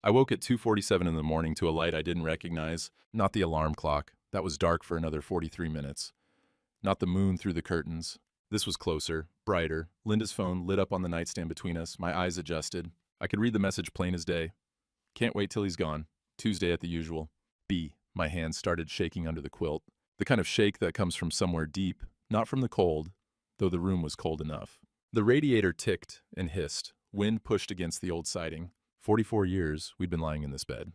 I woke at 2:47 in the morning to a light I didn't recognize, not the alarm clock. That was dark for another 43 minutes. Not the moon through the curtains. This was closer, brighter. Linda's phone lit up on the nightstand between us. My eyes adjusted. I could read the message plain as day. Can't wait till he's gone. Tuesday at the usual. B. My hands started shaking under the quilt. The kind of shake that comes from somewhere deep, not from the cold, though the room was cold enough. The radiator ticked and hissed. Wind pushed against the old siding. 44 years we'd been lying in this bed.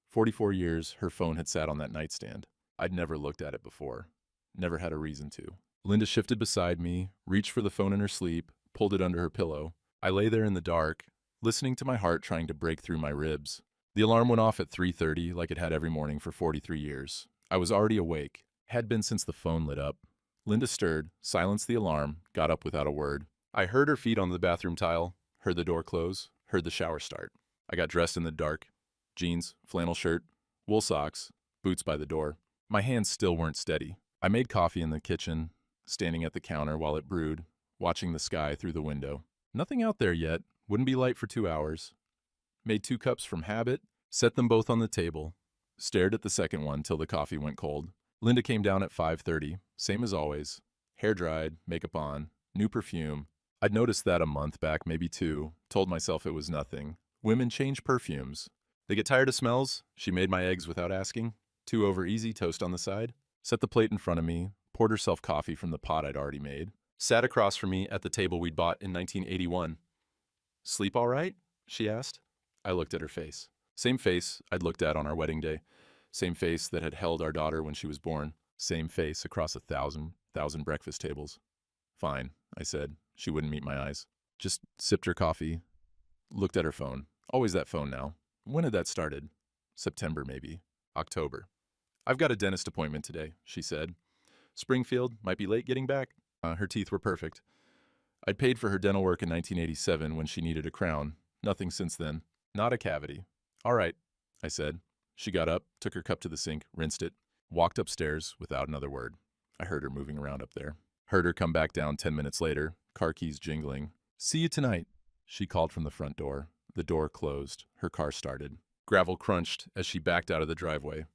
44 years her phone had sat on that nightstand. I'd never looked at it before. Never had a reason to. Linda shifted beside me, reached for the phone in her sleep, pulled it under her pillow. I lay there in the dark, listening to my heart trying to break through my ribs. The alarm went off at 3:30 like it had every morning for 43 years. I was already awake, had been since the phone lit up. Linda stirred, silenced the alarm, got up without a word. I heard her feet on the bathroom tile, heard the door close, heard the shower start. I got dressed in the dark. Jeans, flannel shirt, wool socks, boots by the door. My hands still weren't steady. I made coffee in the kitchen, standing at the counter while it brewed, watching the sky through the window. Nothing out there yet. Wouldn't be light for 2 hours. Made 2 cups from habit, set them both on the table, stared at the second one till the coffee went cold. Linda came down at 5:30, same as always. Hair dried, makeup on, new perfume. I'd noticed that a month back, maybe 2, told myself it was nothing. Women change perfumes. They get tired of smells. She made my eggs without asking. 2 over easy, toast on the side. Set the plate in front of me, poured herself coffee from the pot I'd already made. Sat across from me at the table we'd bought in 1981. "Sleep all right?" she asked. I looked at her face. Same face I'd looked at on our wedding day. Same face that had held our daughter when she was born. Same face across 1,000 breakfast tables. "Fine," I said. She wouldn't meet my eyes. Just sipped her coffee. Looked at her phone. Always that phone now. When had that started? September, maybe. October. "I've got a dentist appointment today," she said. "Springfield, might be late getting back." Her teeth were perfect. I'd paid for her dental work in 1987 when she needed a crown. Nothing since then. Not a cavity. "All right," I said. She got up, took her cup to the sink, rinsed it, walked upstairs without another word. I heard her moving around up there. Heard her come back down 10 minutes later, car keys jingling. "See you tonight," she called from the front door. The door closed. Her car started. Gravel crunched as she backed out of the driveway.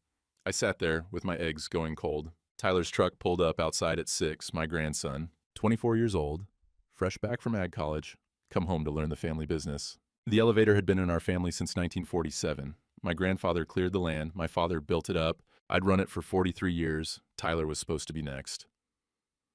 I sat there with my eggs going cold. Tyler's truck pulled up outside at 6, my grandson, 24 years old, fresh back from ag college, come home to learn the family business. The elevator had been in our family since 1947. My grandfather cleared the land, my father built it up. I'd run it for 43 years. Tyler was supposed to be next.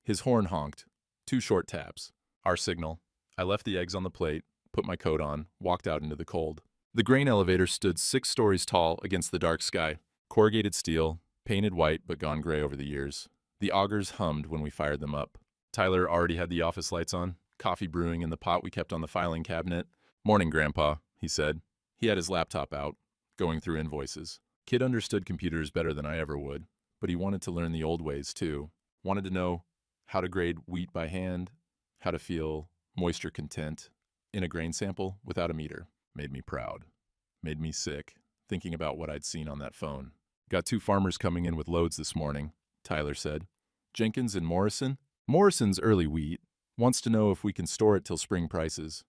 His horn honked. 2 short taps. Our signal. I left the eggs on the plate, put my coat on, walked out into the cold. The grain elevator stood 6 stories tall against the dark sky. Corrugated steel, painted white but gone gray over the years. The augers hummed when we fired them up. Tyler already had the office lights on, coffee brewing in the pot we kept on the filing cabinet. "Morning, Grandpa," he said. He had his laptop out, going through invoices. Kid understood computers better than I ever would, but he wanted to learn the old ways too. Wanted to know how to grade wheat by hand, how to feel moisture content in a grain sample without a meter. Made me proud. Made me sick, thinking about what I'd seen on that phone. "Got 2 farmers coming in with loads this morning," Tyler said. "Jenkins and Morrison. Morrison's early wheat. Wants to know if we can store it till spring prices."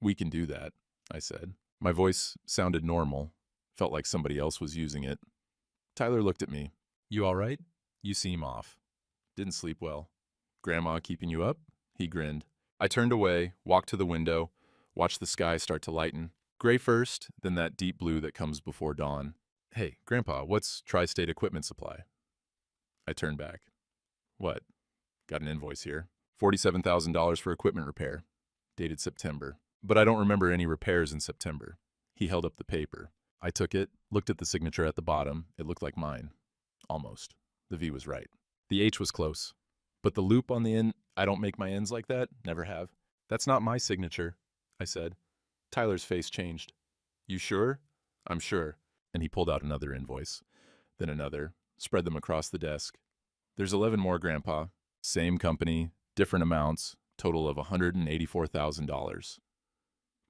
"We can do that," I said. My voice sounded normal. Felt like somebody else was using it. Tyler looked at me. "You all right? You seem off. Didn't sleep well. Grandma keeping you up?" He grinned. I turned away, walked to the window, watched the sky start to lighten. Gray first, then that deep blue that comes before dawn. "Hey, Grandpa, what's Tri-State Equipment Supply?" I turned back. "What?" "Got an invoice here. $47,000 for equipment repair. Dated September. But I don't remember any repairs in September." He held up the paper. I took it, looked at the signature at the bottom. It looked like mine. Almost. The V was right. The H was close. But the loop on the end, I don't make my ends like that. Never have. "That's not my signature," I said. Tyler's face changed. "You sure?" "I'm sure." And he pulled out another invoice. Then another. Spread them across the desk. "There's 11 more, Grandpa. Same company, different amounts, total of $184,000.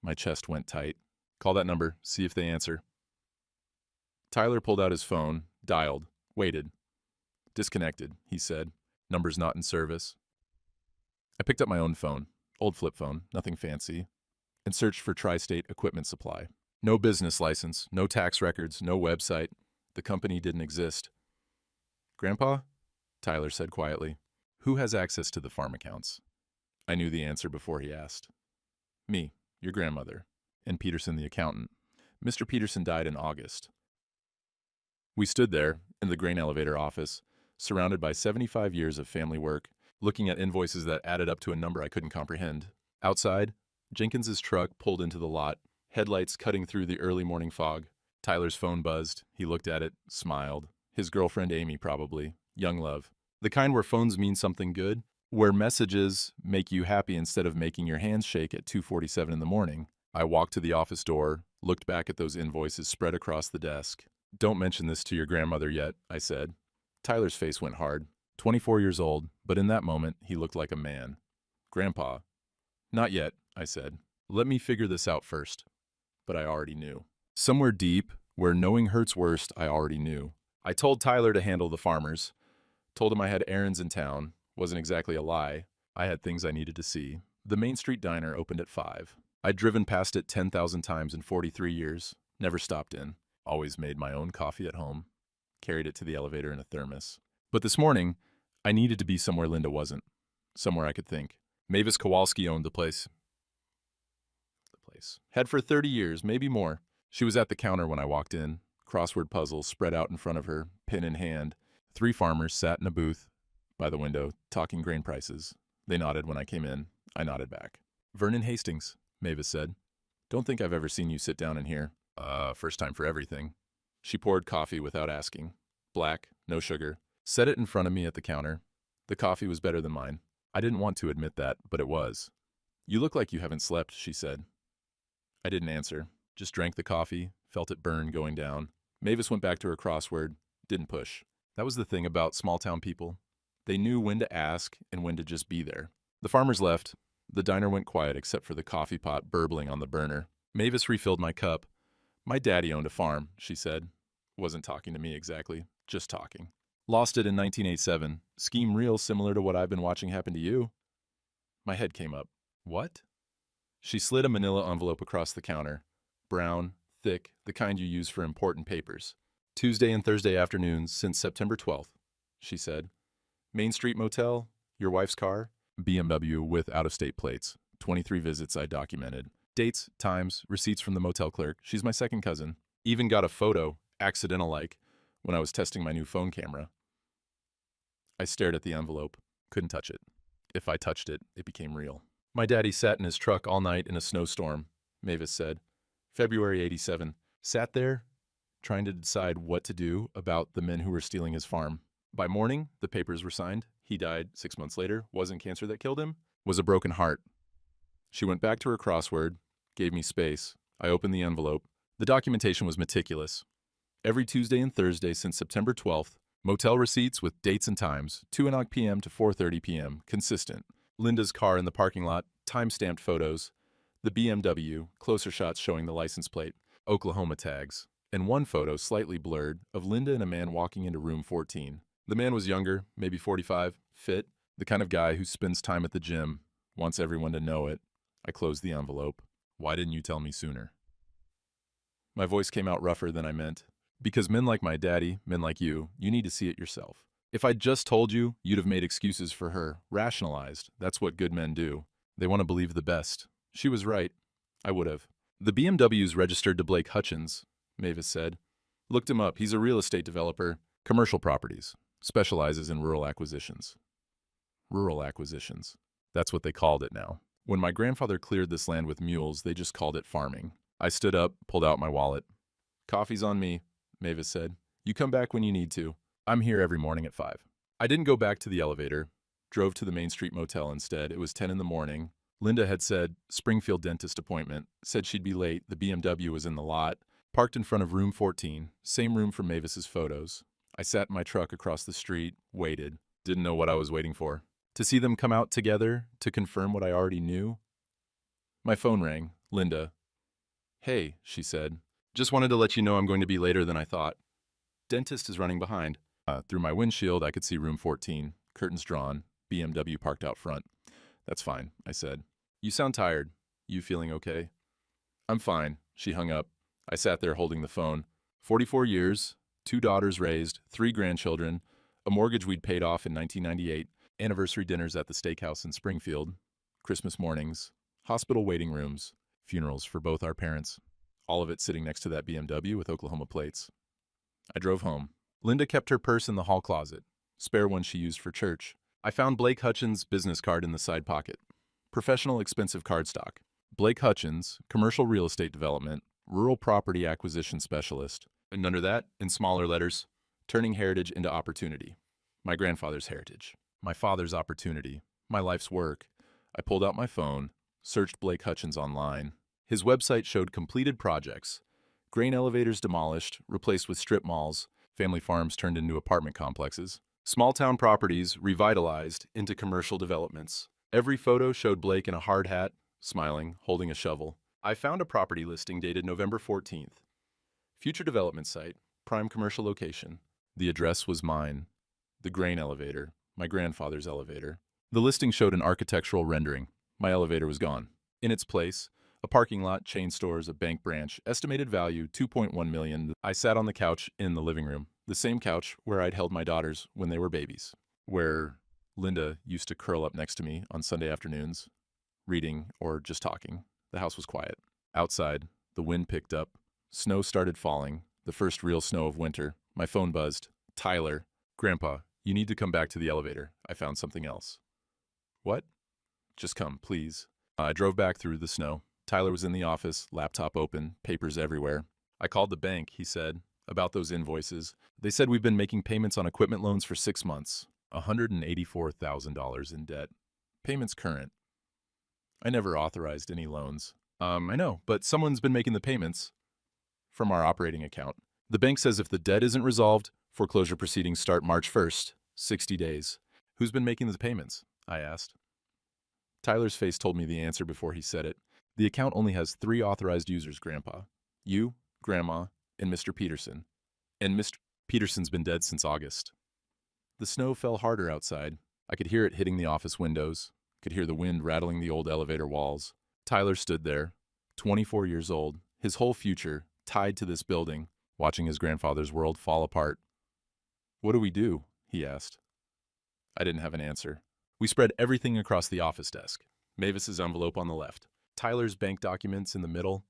My chest went tight. "Call that number, see if they answer." Tyler pulled out his phone, dialed, waited. "Disconnected," he said. "Number's not in service." I picked up my own phone, old flip phone, nothing fancy, and searched for Tri-State Equipment Supply. No business license, no tax records, no website. The company didn't exist. Grandpa? Tyler said quietly. Who has access to the farm accounts? I knew the answer before he asked. Me, your grandmother, and Peterson the accountant. Mr. Peterson died in August. We stood there, in the grain elevator office, surrounded by 75 years of family work, looking at invoices that added up to a number I couldn't comprehend. Outside, Jenkins's truck pulled into the lot, headlights cutting through the early morning fog. Tyler's phone buzzed. He looked at it, smiled. His girlfriend Amy, probably. Young love. The kind where phones mean something good, where messages make you happy instead of making your hands shake at 2:47 in the morning. I walked to the office door, looked back at those invoices spread across the desk. Don't mention this to your grandmother yet, I said. Tyler's face went hard. 24 years old, but in that moment, he looked like a man. Grandpa. Not yet, I said. Let me figure this out first. But I already knew. Somewhere deep, where knowing hurts worst, I already knew. I told Tyler to handle the farmers. Told him I had errands in town. Wasn't exactly a lie. I had things I needed to see. The Main Street Diner opened at 5. I'd driven past it 10,000 times in 43 years. Never stopped in. Always made my own coffee at home. Carried it to the elevator in a thermos. But this morning, I needed to be somewhere Linda wasn't. Somewhere I could think. Mavis Kowalski owned the place. Had for 30 years, maybe more. She was at the counter when I walked in. Crossword puzzles spread out in front of her, pen in hand. 3 farmers sat in a booth by the window, talking grain prices. They nodded when I came in. I nodded back. Vernon Hastings, Mavis said. Don't think I've ever seen you sit down in here. First time for everything. She poured coffee without asking. Black, no sugar. Set it in front of me at the counter. The coffee was better than mine. I didn't want to admit that, but it was. You look like you haven't slept, she said. I didn't answer. Just drank the coffee, felt it burn going down. Mavis went back to her crossword. Didn't push. That was the thing about small-town people. They knew when to ask and when to just be there. The farmers left. The diner went quiet except for the coffee pot burbling on the burner. Mavis refilled my cup. My daddy owned a farm, she said. Wasn't talking to me exactly, just talking. Lost it in 1987. Scheme real similar to what I've been watching happen to you. My head came up. What? She slid a manila envelope across the counter. Brown, thick, the kind you use for important papers. Tuesday and Thursday afternoons since September 12th, she said. Main Street Motel, your wife's car, BMW with out-of-state plates. 23 visits I documented. Dates, times, receipts from the motel clerk. She's my second cousin. Even got a photo, accidental-like, when I was testing my new phone camera. I stared at the envelope. Couldn't touch it. If I touched it, it became real. My daddy sat in his truck all night in a snowstorm, Mavis said. February 87. Sat there, trying to decide what to do about the men who were stealing his farm. By morning, the papers were signed. He died 6 months later. Wasn't cancer that killed him. Was a broken heart. She went back to her crossword, gave me space. I opened the envelope. The documentation was meticulous. Every Tuesday and Thursday since September 12th, motel receipts with dates and times, 2 p.m. to 4:30 p.m., consistent. Linda's car in the parking lot, time-stamped photos. The BMW, closer shots showing the license plate, Oklahoma tags. And one photo, slightly blurred, of Linda and a man walking into room 14. The man was younger, maybe 45, fit, the kind of guy who spends time at the gym, wants everyone to know it. I closed the envelope. Why didn't you tell me sooner? My voice came out rougher than I meant. Because men like my daddy, men like you need to see it yourself. If I'd just told you, you'd have made excuses for her, rationalized. That's what good men do. They want to believe the best. She was right. I would have. The BMW's registered to Blake Hutchins, Mavis said. Looked him up. He's a real estate developer. Commercial properties. Specializes in rural acquisitions. Rural acquisitions. That's what they called it now. When my grandfather cleared this land with mules, they just called it farming. I stood up, pulled out my wallet. Coffee's on me, Mavis said. You come back when you need to. I'm here every morning at 5. I didn't go back to the elevator. Drove to the Main Street Motel instead. It was 10 in the morning. Linda had said, Springfield dentist appointment. Said she'd be late. The BMW was in the lot. Parked in front of room 14. Same room from Mavis's photos. I sat in my truck across the street, waited. Didn't know what I was waiting for. To see them come out together, to confirm what I already knew. My phone rang. Linda. Hey, she said. Just wanted to let you know I'm going to be later than I thought. Dentist is running behind. Through my windshield, I could see room 14. Curtains drawn. BMW parked out front. That's fine, I said. You sound tired. You feeling okay? I'm fine. She hung up. I sat there holding the phone. 44 years, 2 daughters raised, 3 grandchildren, a mortgage we'd paid off in 1998, anniversary dinners at the steakhouse in Springfield, Christmas mornings, hospital waiting rooms, funerals for both our parents. All of it sitting next to that BMW with Oklahoma plates. I drove home. Linda kept her purse in the hall closet, spare one she used for church. I found Blake Hutchins' business card in the side pocket. Professional expensive cardstock. Blake Hutchins, commercial real estate development, rural property acquisition specialist. And under that, in smaller letters, turning heritage into opportunity. My grandfather's heritage. My father's opportunity. My life's work. I pulled out my phone, searched Blake Hutchins online. His website showed completed projects. Grain elevators demolished, replaced with strip malls, family farms turned into apartment complexes. Small town properties revitalized into commercial developments. Every photo showed Blake in a hard hat, smiling, holding a shovel. I found a property listing dated November 14th. Future development site, prime commercial location. The address was mine. The grain elevator, my grandfather's elevator. The listing showed an architectural rendering. My elevator was gone. In its place, a parking lot, chain stores, a bank branch, estimated value $2.1 million. I sat on the couch in the living room, the same couch where I'd held my daughters when they were babies, where Linda used to curl up next to me on Sunday afternoons, reading or just talking. The house was quiet. Outside, the wind picked up. Snow started falling, the first real snow of winter. My phone buzzed. Tyler. Grandpa, you need to come back to the elevator. I found something else. What? Just come, please. I drove back through the snow. Tyler was in the office, laptop open, papers everywhere. I called the bank, he said, about those invoices. They said we've been making payments on equipment loans for 6 months. $184,000 in debt. Payments current. I never authorized any loans. I know, but someone's been making the payments from our operating account. The bank says if the debt isn't resolved, foreclosure proceedings start March 1st, 60 days. Who's been making the payments? I asked. Tyler's face told me the answer before he said it. The account only has 3 authorized users, Grandpa. You, Grandma, and Mr. Peterson. And Mr. Peterson's been dead since August. The snow fell harder outside. I could hear it hitting the office windows, could hear the wind rattling the old elevator walls. Tyler stood there, 24 years old, his whole future tied to this building, watching his grandfather's world fall apart. What do we do? He asked. I didn't have an answer. We spread everything across the office desk. Mavis's envelope on the left, Tyler's bank documents in the middle,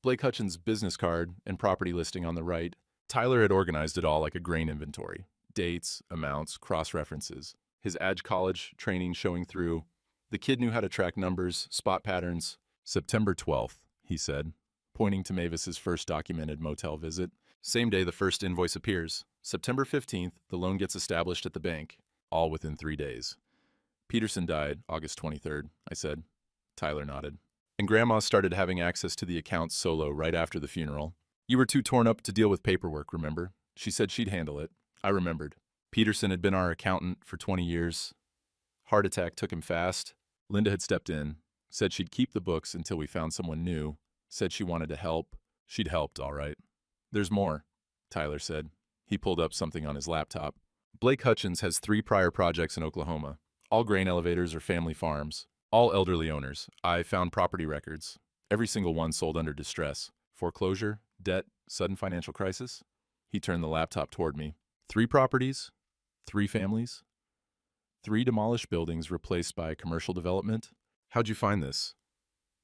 Blake Hutchins' business card and property listing on the right. Tyler had organized it all like a grain inventory. Dates, amounts, cross-references. His Edge College training showing through. The kid knew how to track numbers, spot patterns. September 12th, he said, pointing to Mavis's first documented motel visit. Same day the first invoice appears. September 15th, the loan gets established at the bank, all within 3 days. Peterson died August 23rd, I said. Tyler nodded. And Grandma started having access to the account solo right after the funeral. You were too torn up to deal with paperwork, remember? She said she'd handle it. I remembered. Peterson had been our accountant for 20 years. Heart attack took him fast. Linda had stepped in, said she'd keep the books until we found someone new, said she wanted to help. She'd helped, all right. There's more, Tyler said. He pulled up something on his laptop. Blake Hutchins has 3 prior projects in Oklahoma. All grain elevators or family farms. All elderly owners. I found property records. Every single one sold under distress. Foreclosure, debt, sudden financial crisis. He turned the laptop toward me. 3 properties, 3 families, 3 demolished buildings replaced by commercial development. How'd you find this?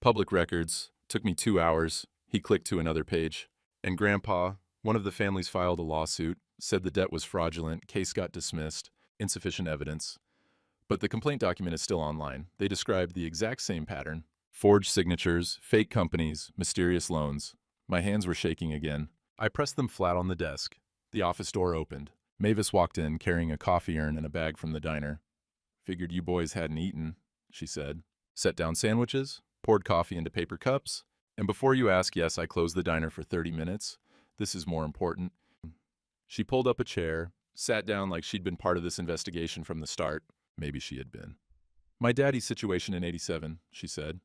Public records. Took me 2 hours. He clicked to another page. And Grandpa, one of the families filed a lawsuit, said the debt was fraudulent, case got dismissed, insufficient evidence. But the complaint document is still online. They described the exact same pattern. Forged signatures, fake companies, mysterious loans. My hands were shaking again. I pressed them flat on the desk. The office door opened. Mavis walked in, carrying a coffee urn and a bag from the diner. Figured you boys hadn't eaten, she said. Set down sandwiches, poured coffee into paper cups, and before you ask, yes, I closed the diner for 30 minutes. This is more important. She pulled up a chair, sat down like she'd been part of this investigation from the start. Maybe she had been. My daddy's situation in '87, she said.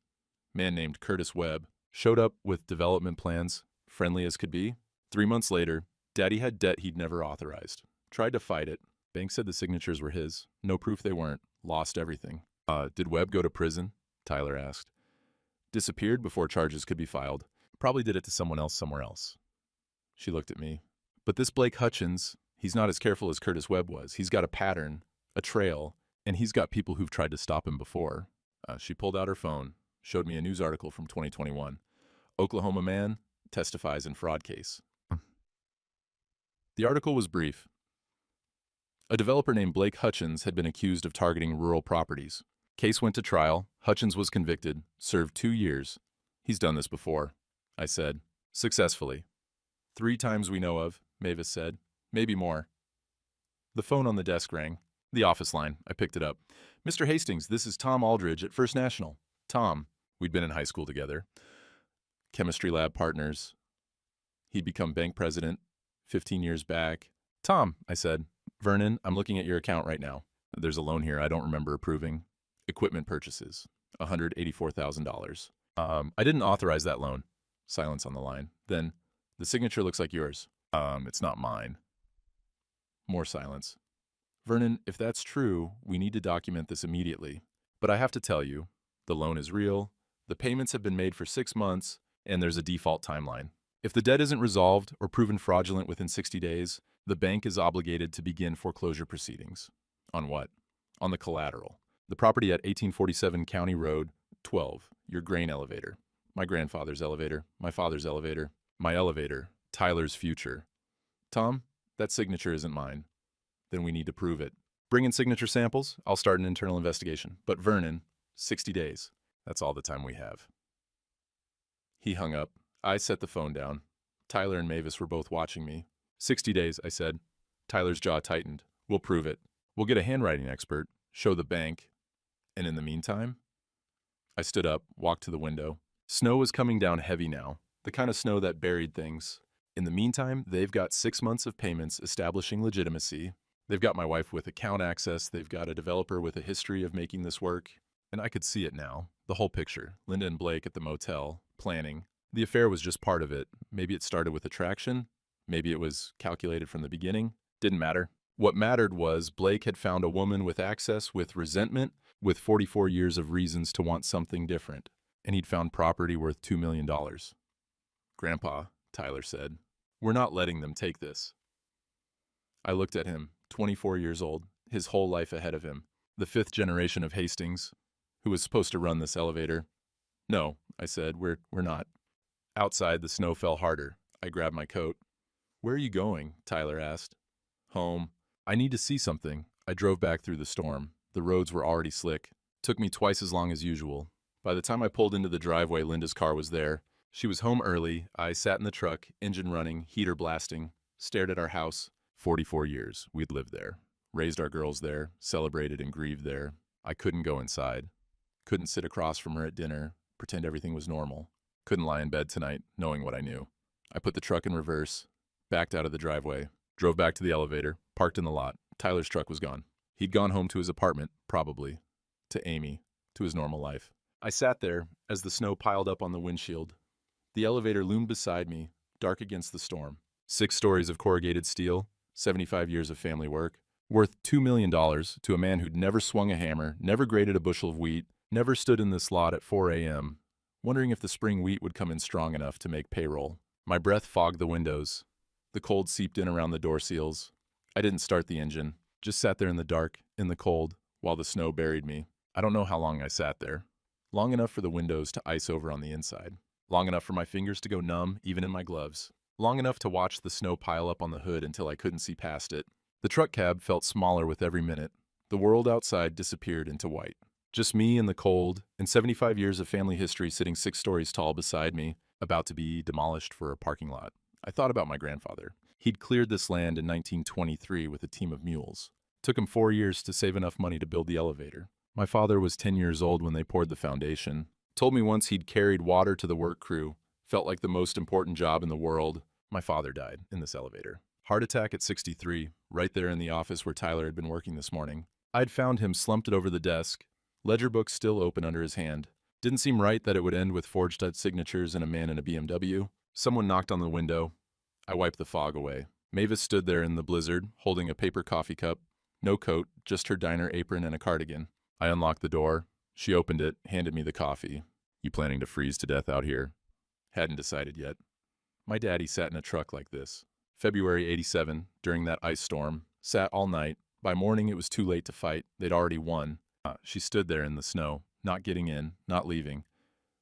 Man named Curtis Webb showed up with development plans, friendly as could be. 3 months later, Daddy had debt he'd never authorized. Tried to fight it. Bank said the signatures were his. No proof they weren't. Lost everything. Did Webb go to prison? Tyler asked. Disappeared before charges could be filed. Probably did it to someone else somewhere else. She looked at me. But this Blake Hutchins, he's not as careful as Curtis Webb was. He's got a pattern, a trail, and he's got people who've tried to stop him before. She pulled out her phone, showed me a news article from 2021. Oklahoma man testifies in fraud case. The article was brief. A developer named Blake Hutchins had been accused of targeting rural properties. Case went to trial. Hutchins was convicted, served 2 years. He's done this before, I said. Successfully. 3 times we know of, Mavis said. Maybe more. The phone on the desk rang. The office line. I picked it up. Mr. Hastings, this is Tom Aldridge at First National. Tom. We'd been in high school together. Chemistry lab partners. He'd become bank president 15 years back. Tom, I said. Vernon, I'm looking at your account right now. There's a loan here I don't remember approving. Equipment purchases. $184,000. I didn't authorize that loan. Silence on the line. Then, the signature looks like yours. It's not mine. More silence. Vernon, if that's true, we need to document this immediately. But I have to tell you, the loan is real, the payments have been made for 6 months, and there's a default timeline. If the debt isn't resolved or proven fraudulent within 60 days, the bank is obligated to begin foreclosure proceedings. On what? On the collateral. The property at 1847 County Road, 12, your grain elevator. My grandfather's elevator, my father's elevator, my elevator, Tyler's future. Tom, that signature isn't mine. Then we need to prove it. Bring in signature samples, I'll start an internal investigation. But Vernon, 60 days. That's all the time we have. He hung up. I set the phone down. Tyler and Mavis were both watching me. 60 days, I said. Tyler's jaw tightened. We'll prove it. We'll get a handwriting expert, show the bank. And in the meantime? I stood up, walked to the window. Snow was coming down heavy now, the kind of snow that buried things. In the meantime, they've got 6 months of payments establishing legitimacy. They've got my wife with account access. They've got a developer with a history of making this work. And I could see it now, the whole picture. Linda and Blake at the motel, planning. The affair was just part of it. Maybe it started with attraction. Maybe it was calculated from the beginning. Didn't matter. What mattered was Blake had found a woman with access, with resentment, with 44 years of reasons to want something different. And he'd found property worth $2 million. Grandpa, Tyler said, we're not letting them take this. I looked at him, 24 years old, his whole life ahead of him. The 5th generation of Hastings, who was supposed to run this elevator. No, I said, we're not. Outside, the snow fell harder. I grabbed my coat. Where are you going? Tyler asked. Home. I need to see something. I drove back through the storm. The roads were already slick. Took me twice as long as usual. By the time I pulled into the driveway, Linda's car was there. She was home early. I sat in the truck, engine running, heater blasting, stared at our house. 44 years we'd lived there. Raised our girls there, celebrated and grieved there. I couldn't go inside. Couldn't sit across from her at dinner, pretend everything was normal. Couldn't lie in bed tonight, knowing what I knew. I put the truck in reverse, backed out of the driveway, drove back to the elevator, parked in the lot. Tyler's truck was gone. He'd gone home to his apartment, probably. To Amy, to his normal life. I sat there as the snow piled up on the windshield. The elevator loomed beside me, dark against the storm. 6 stories of corrugated steel, 75 years of family work, worth $2 million to a man who'd never swung a hammer, never grated a bushel of wheat, never stood in this lot at 4 a.m., wondering if the spring wheat would come in strong enough to make payroll. My breath fogged the windows. The cold seeped in around the door seals. I didn't start the engine, just sat there in the dark, in the cold, while the snow buried me. I don't know how long I sat there. Long enough for the windows to ice over on the inside. Long enough for my fingers to go numb, even in my gloves. Long enough to watch the snow pile up on the hood until I couldn't see past it. The truck cab felt smaller with every minute. The world outside disappeared into white. Just me in the cold, and 75 years of family history sitting 6 stories tall beside me, about to be demolished for a parking lot. I thought about my grandfather. He'd cleared this land in 1923 with a team of mules. Took him 4 years to save enough money to build the elevator. My father was 10 years old when they poured the foundation. Told me once he'd carried water to the work crew. Felt like the most important job in the world. My father died in this elevator. Heart attack at 63, right there in the office where Tyler had been working this morning. I'd found him slumped over the desk, ledger book still open under his hand. Didn't seem right that it would end with forged signatures and a man in a BMW. Someone knocked on the window. I wiped the fog away. Mavis stood there in the blizzard, holding a paper coffee cup. No coat, just her diner apron and a cardigan. I unlocked the door. She opened it, handed me the coffee. You planning to freeze to death out here? Hadn't decided yet. My daddy sat in a truck like this. February '87, during that ice storm, sat all night. By morning it was too late to fight. They'd already won. She stood there in the snow, not getting in, not leaving.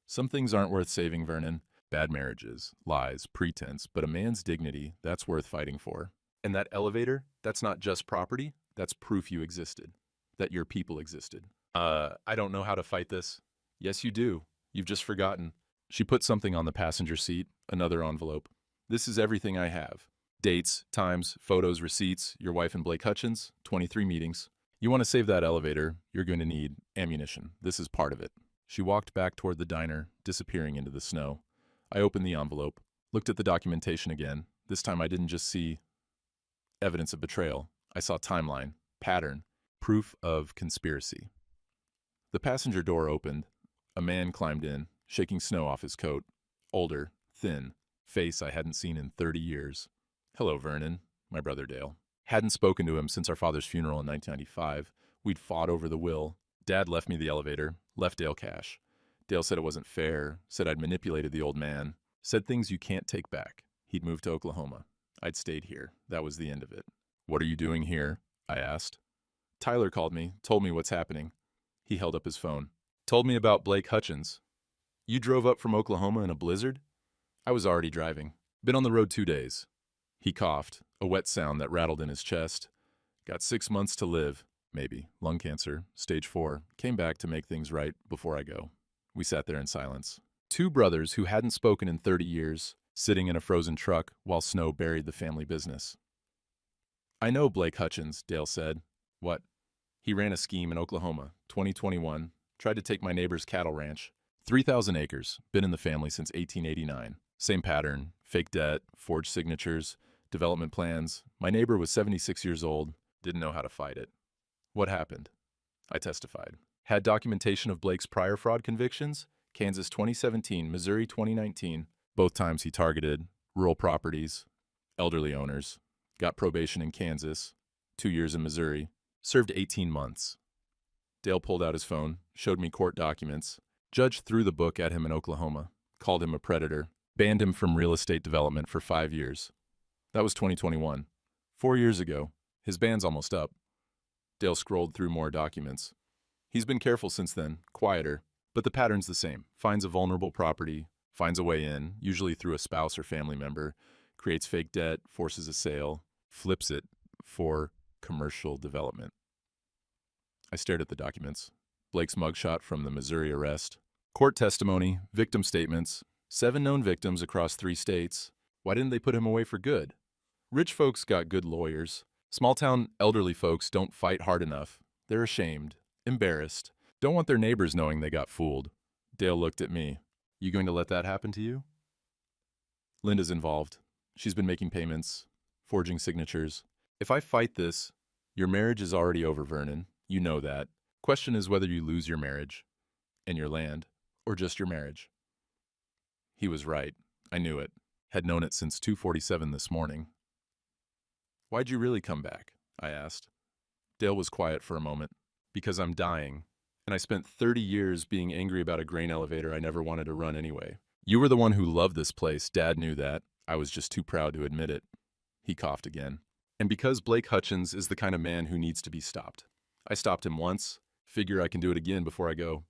Some things aren't worth saving, Vernon. Bad marriages, lies, pretense, but a man's dignity, that's worth fighting for. And that elevator, that's not just property, that's proof you existed, that your people existed. I don't know how to fight this. Yes, you do. You've just forgotten. She put something on the passenger seat, another envelope. This is everything I have. Dates, times, photos, receipts, your wife and Blake Hutchins, 23 meetings. You want to save that elevator, you're going to need ammunition. This is part of it. She walked back toward the diner, disappearing into the snow. I opened the envelope, looked at the documentation again. This time I didn't just see evidence of betrayal. I saw timeline, pattern, proof of conspiracy. The passenger door opened. A man climbed in, shaking snow off his coat. Older, thin, face I hadn't seen in 30 years. Hello, Vernon, my brother Dale. Hadn't spoken to him since our father's funeral in 1995. We'd fought over the will. Dad left me the elevator, left Dale cash. Dale said it wasn't fair, said I'd manipulated the old man, said things you can't take back. He'd moved to Oklahoma. I'd stayed here. That was the end of it. What are you doing here? I asked. Tyler called me, told me what's happening. He held up his phone. Told me about Blake Hutchins. You drove up from Oklahoma in a blizzard? I was already driving. Been on the road 2 days. He coughed, a wet sound that rattled in his chest. Got 6 months to live, maybe. Lung cancer, stage 4. Came back to make things right before I go. We sat there in silence. Two brothers who hadn't spoken in 30 years, sitting in a frozen truck while snow buried the family business. I know Blake Hutchins, Dale said. What? He ran a scheme in Oklahoma, 2021. Tried to take my neighbor's cattle ranch. 3,000 acres, been in the family since 1889. Same pattern, fake debt, forged signatures, development plans. My neighbor was 76 years old, didn't know how to fight it. What happened? I testified. Had documentation of Blake's prior fraud convictions, Kansas 2017, Missouri 2019. Both times he targeted rural properties, elderly owners. Got probation in Kansas, 2 years in Missouri. Served 18 months. Dale pulled out his phone, showed me court documents. Judge threw the book at him in Oklahoma, called him a predator, banned him from real estate development for 5 years. That was 2021. 4 years ago. His ban's almost up. Dale scrolled through more documents. He's been careful since then, quieter, but the pattern's the same. Finds a vulnerable property, finds a way in, usually through a spouse or family member, creates fake debt, forces a sale, flips it for commercial development. I stared at the documents. Blake's mugshot from the Missouri arrest. Court testimony, victim statements, 7 known victims across 3 states. Why didn't they put him away for good? Rich folks got good lawyers. Small-town elderly folks don't fight hard enough. They're ashamed, embarrassed, don't want their neighbors knowing they got fooled. Dale looked at me. You going to let that happen to you? Linda's involved. She's been making payments, forging signatures. If I fight this, your marriage is already over, Vernon. You know that. Question is whether you lose your marriage and your land, or just your marriage. He was right. I knew it. Had known it since 2:47 this morning. Why'd you really come back? I asked. Dale was quiet for a moment. Because I'm dying, and I spent 30 years being angry about a grain elevator I never wanted to run anyway. You were the one who loved this place. Dad knew that. I was just too proud to admit it. He coughed again. And because Blake Hutchins is the kind of man who needs to be stopped. I stopped him once. Figure I can do it again before I go.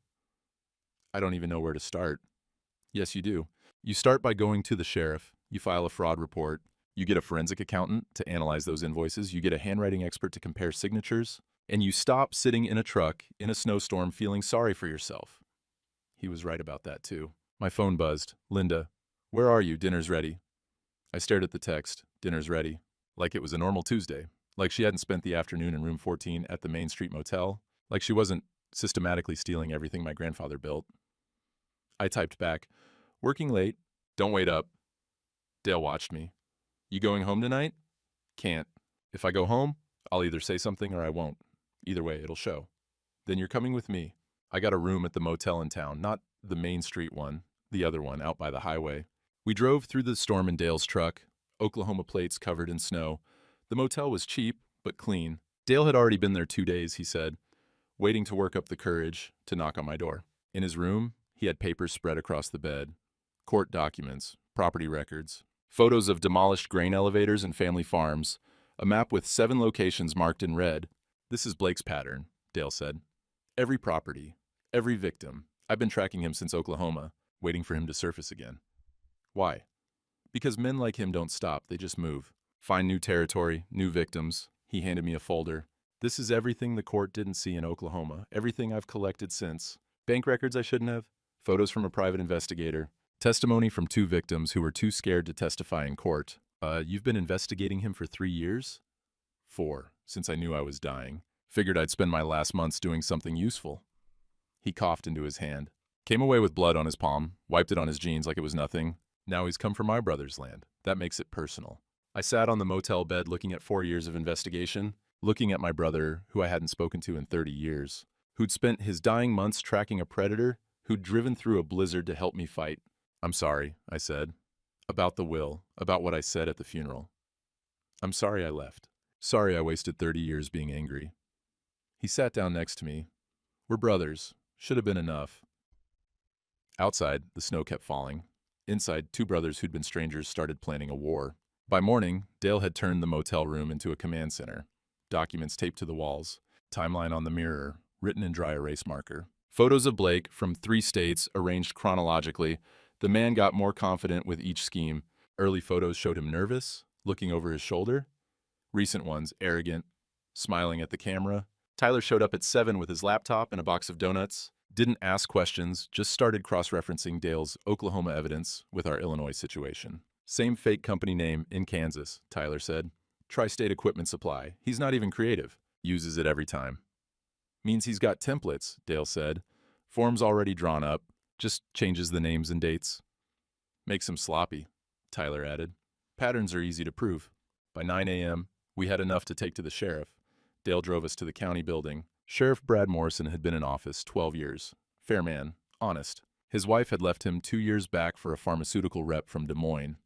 I don't even know where to start. Yes, you do. You start by going to the sheriff. You file a fraud report. You get a forensic accountant to analyze those invoices. You get a handwriting expert to compare signatures. And you stop sitting in a truck in a snowstorm feeling sorry for yourself. He was right about that, too. My phone buzzed. Linda, where are you? Dinner's ready. I stared at the text. Dinner's ready. Like it was a normal Tuesday. Like she hadn't spent the afternoon in room 14 at the Main Street Motel. Like she wasn't systematically stealing everything my grandfather built. I typed back, working late. Don't wait up. Dale watched me. You going home tonight? Can't. If I go home, I'll either say something or I won't. Either way, it'll show. Then you're coming with me. I got a room at the motel in town, not the Main Street one, the other one out by the highway. We drove through the storm in Dale's truck, Oklahoma plates covered in snow. The motel was cheap, but clean. Dale had already been there 2 days, he said, waiting to work up the courage to knock on my door. In his room, he had papers spread across the bed. court documents, property records, photos of demolished grain elevators and family farms, a map with 7 locations marked in red. This is Blake's pattern, Dale said. Every property, every victim. I've been tracking him since Oklahoma, waiting for him to surface again. Why? Because men like him don't stop, they just move. Find new territory, new victims. He handed me a folder. This is everything the court didn't see in Oklahoma, everything I've collected since. Bank records I shouldn't have, photos from a private investigator, testimony from 2 victims who were too scared to testify in court. You've been investigating him for 3 years? 4, since I knew I was dying. Figured I'd spend my last months doing something useful. He coughed into his hand. Came away with blood on his palm, wiped it on his jeans like it was nothing. Now he's come for my brother's land. That makes it personal. I sat on the motel bed looking at 4 years of investigation, looking at my brother, who I hadn't spoken to in 30 years, who'd spent his dying months tracking a predator, who'd driven through a blizzard to help me fight. I'm sorry, I said. About the will, about what I said at the funeral. I'm sorry I left. Sorry I wasted 30 years being angry. He sat down next to me. We're brothers. Should have been enough. Outside, the snow kept falling. Inside, 2 brothers who'd been strangers started planning a war. By morning, Dale had turned the motel room into a command center. Documents taped to the walls, timeline on the mirror, written in dry erase marker. Photos of Blake from 3 states arranged chronologically. The man got more confident with each scheme. Early photos showed him nervous, looking over his shoulder. Recent ones, arrogant, smiling at the camera. Tyler showed up at 7 with his laptop and a box of donuts. Didn't ask questions, just started cross-referencing Dale's Oklahoma evidence with our Illinois situation. Same fake company name in Kansas, Tyler said. Tri-State Equipment Supply. He's not even creative. Uses it every time. Means he's got templates, Dale said. Forms already drawn up. Just changes the names and dates. Makes him sloppy, Tyler added. Patterns are easy to prove. By 9 a.m., we had enough to take to the sheriff. Dale drove us to the county building. Sheriff Brad Morrison had been in office 12 years. Fair man, honest. His wife had left him 2 years back for a pharmaceutical rep from Des Moines.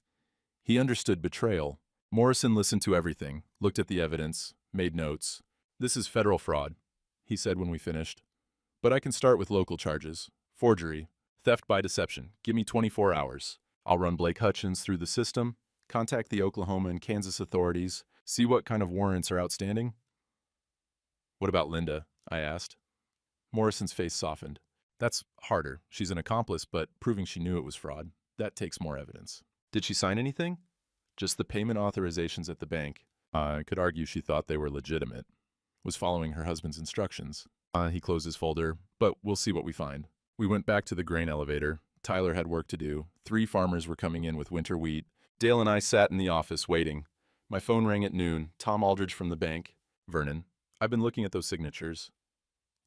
He understood betrayal. Morrison listened to everything, looked at the evidence, made notes. This is federal fraud, he said when we finished. But I can start with local charges. Forgery, theft by deception. Give me 24 hours. I'll run Blake Hutchins through the system, contact the Oklahoma and Kansas authorities, see what kind of warrants are outstanding. What about Linda? I asked. Morrison's face softened. That's harder. She's an accomplice, but proving she knew it was fraud, that takes more evidence. Did she sign anything? Just the payment authorizations at the bank. I could argue she thought they were legitimate. Was following her husband's instructions. He closed his folder, but we'll see what we find. We went back to the grain elevator. Tyler had work to do. 3 farmers were coming in with winter wheat. Dale and I sat in the office waiting. My phone rang at noon. Tom Aldridge from the bank. Vernon, I've been looking at those signatures.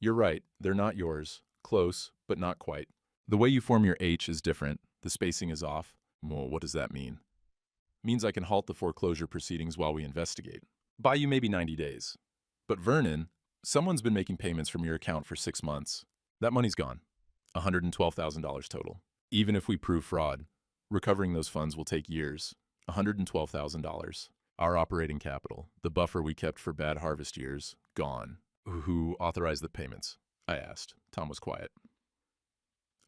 You're right, they're not yours. Close, but not quite. The way you form your H is different. The spacing is off. Well, what does that mean? Means I can halt the foreclosure proceedings while we investigate. Buy you maybe 90 days. But Vernon, someone's been making payments from your account for 6 months. That money's gone. $112,000 total. Even if we prove fraud, recovering those funds will take years. $112,000. Our operating capital, the buffer we kept for bad harvest years, gone. Who authorized the payments? I asked. Tom was quiet.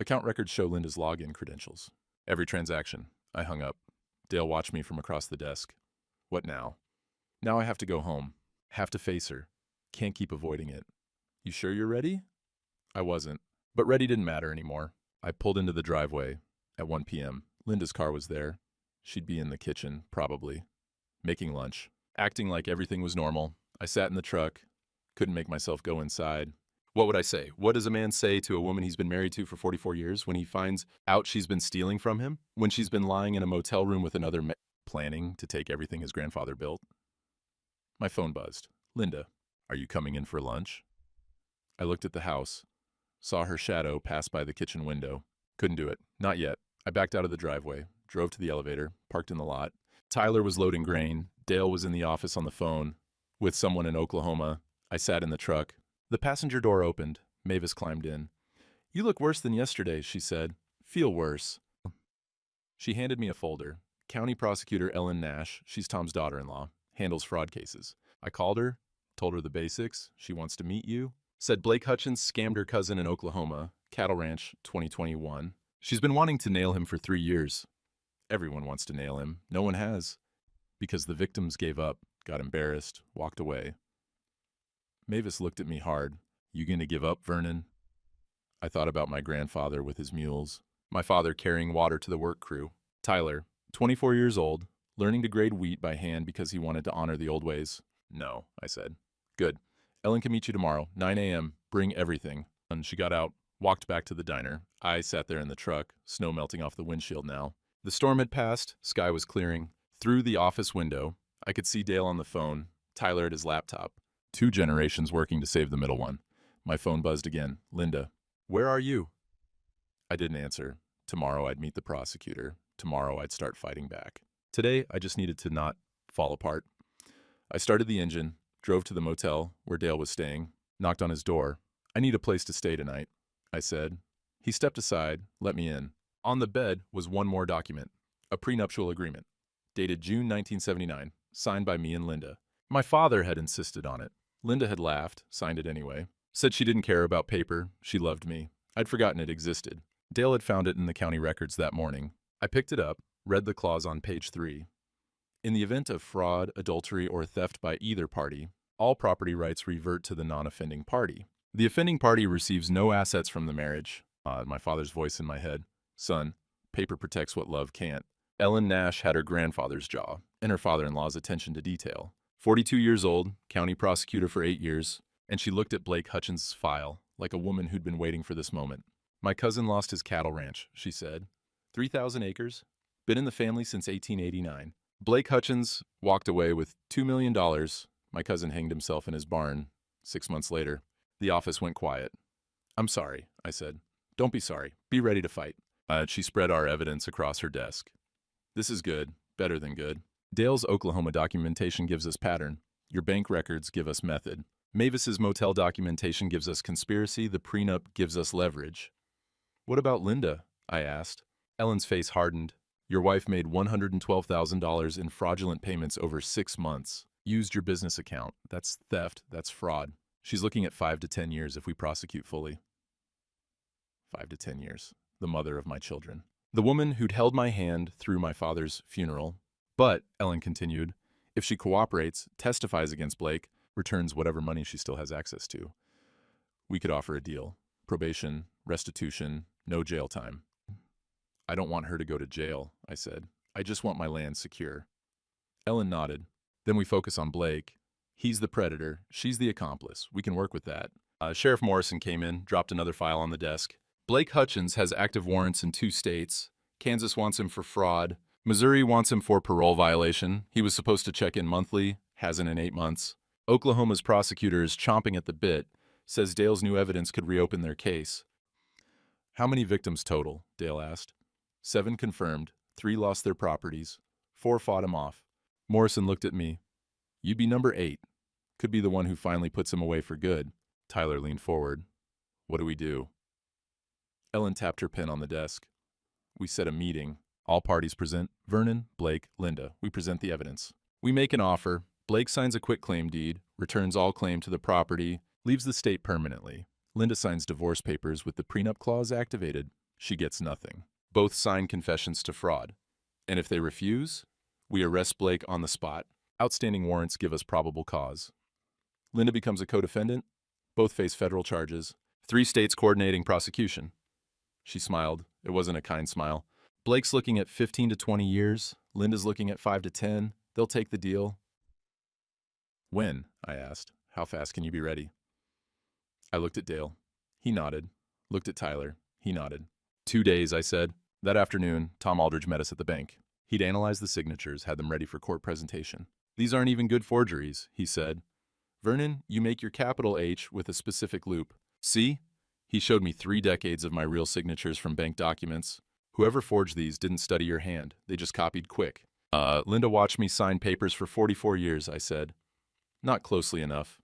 Account records show Linda's login credentials. Every transaction. I hung up. Dale watched me from across the desk. What now? Now I have to go home. Have to face her. Can't keep avoiding it. You sure you're ready? I wasn't. But ready didn't matter anymore. I pulled into the driveway. At 1 p.m., Linda's car was there. She'd be in the kitchen, probably. Making lunch. Acting like everything was normal. I sat in the truck. Couldn't make myself go inside. What would I say? What does a man say to a woman he's been married to for 44 years when he finds out she's been stealing from him? When she's been lying in a motel room with another man, planning to take everything his grandfather built? My phone buzzed. Linda, are you coming in for lunch? I looked at the house. Saw her shadow pass by the kitchen window. Couldn't do it. Not yet. I backed out of the driveway, drove to the elevator, parked in the lot. Tyler was loading grain. Dale was in the office on the phone with someone in Oklahoma. I sat in the truck. The passenger door opened. Mavis climbed in. You look worse than yesterday, she said. Feel worse. She handed me a folder. County Prosecutor Ellen Nash, she's Tom's daughter-in-law, handles fraud cases. I called her, told her the basics. She wants to meet you. Said Blake Hutchins scammed her cousin in Oklahoma, cattle ranch, 2021. She's been wanting to nail him for 3 years. Everyone wants to nail him. No one has. Because the victims gave up, got embarrassed, walked away. Mavis looked at me hard. You gonna give up, Vernon? I thought about my grandfather with his mules, my father carrying water to the work crew, Tyler, 24 years old, learning to grade wheat by hand because he wanted to honor the old ways. No, I said. Good. Ellen can meet you tomorrow, 9 a.m. Bring everything. And she got out, walked back to the diner. I sat there in the truck, snow melting off the windshield now. The storm had passed, sky was clearing. Through the office window, I could see Dale on the phone, Tyler at his laptop. 2 generations working to save the middle one. My phone buzzed again. Linda. Where are you? I didn't answer. Tomorrow I'd meet the prosecutor. Tomorrow I'd start fighting back. Today, I just needed to not fall apart. I started the engine, drove to the motel where Dale was staying, knocked on his door. I need a place to stay tonight, I said. He stepped aside, let me in. On the bed was one more document, a prenuptial agreement, dated June 1979, signed by me and Linda. My father had insisted on it. Linda had laughed, signed it anyway. Said she didn't care about paper, she loved me. I'd forgotten it existed. Dale had found it in the county records that morning. I picked it up, read the clause on page 3. In the event of fraud, adultery, or theft by either party, all property rights revert to the non-offending party. The offending party receives no assets from the marriage. My father's voice in my head. Son, paper protects what love can't. Ellen Nash had her grandfather's jaw, and her father-in-law's attention to detail. 42 years old, county prosecutor for 8 years, and she looked at Blake Hutchins' file like a woman who'd been waiting for this moment. My cousin lost his cattle ranch, she said. 3,000 acres. Been in the family since 1889. Blake Hutchins walked away with $2 million. My cousin hanged himself in his barn 6 months later. The office went quiet. I'm sorry, I said. Don't be sorry. Be ready to fight. She spread our evidence across her desk. This is good. Better than good. Dale's Oklahoma documentation gives us pattern. Your bank records give us method. Mavis's motel documentation gives us conspiracy. The prenup gives us leverage. What about Linda? I asked. Ellen's face hardened. Your wife made $112,000 in fraudulent payments over 6 months. Used your business account. That's theft. That's fraud. She's looking at 5 to 10 years if we prosecute fully. 5 to 10 years. The mother of my children. The woman who'd held my hand through my father's funeral. But, Ellen continued, if she cooperates, testifies against Blake, returns whatever money she still has access to, we could offer a deal. Probation, restitution, no jail time. I don't want her to go to jail, I said. I just want my land secure. Ellen nodded. Then we focus on Blake. He's the predator. She's the accomplice. We can work with that. Sheriff Morrison came in, dropped another file on the desk. Blake Hutchins has active warrants in 2 states. Kansas wants him for fraud. Missouri wants him for parole violation. He was supposed to check in monthly, hasn't in 8 months. Oklahoma's prosecutor is chomping at the bit, says Dale's new evidence could reopen their case. How many victims total? Dale asked. 7 confirmed, 3 lost their properties, 4 fought him off. Morrison looked at me. You'd be number 8. Could be the one who finally puts him away for good. Tyler leaned forward. What do we do? Ellen tapped her pen on the desk. We set a meeting. All parties present. Vernon, Blake, Linda. We present the evidence. We make an offer. Blake signs a quitclaim deed, returns all claim to the property, leaves the state permanently. Linda signs divorce papers with the prenup clause activated. She gets nothing. Both sign confessions to fraud. And if they refuse, we arrest Blake on the spot. Outstanding warrants give us probable cause. Linda becomes a co-defendant. Both face federal charges. 3 states coordinating prosecution. She smiled. It wasn't a kind smile. Blake's looking at 15 to 20 years. Linda's looking at 5 to 10. They'll take the deal. When? I asked. How fast can you be ready? I looked at Dale. He nodded. Looked at Tyler. He nodded. 2 days, I said. That afternoon, Tom Aldridge met us at the bank. He'd analyzed the signatures, had them ready for court presentation. These aren't even good forgeries, he said. Vernon, you make your capital H with a specific loop. See? He showed me 3 decades of my real signatures from bank documents. Whoever forged these didn't study your hand. They just copied quick. Linda watched me sign papers for 44 years, I said. Not closely enough.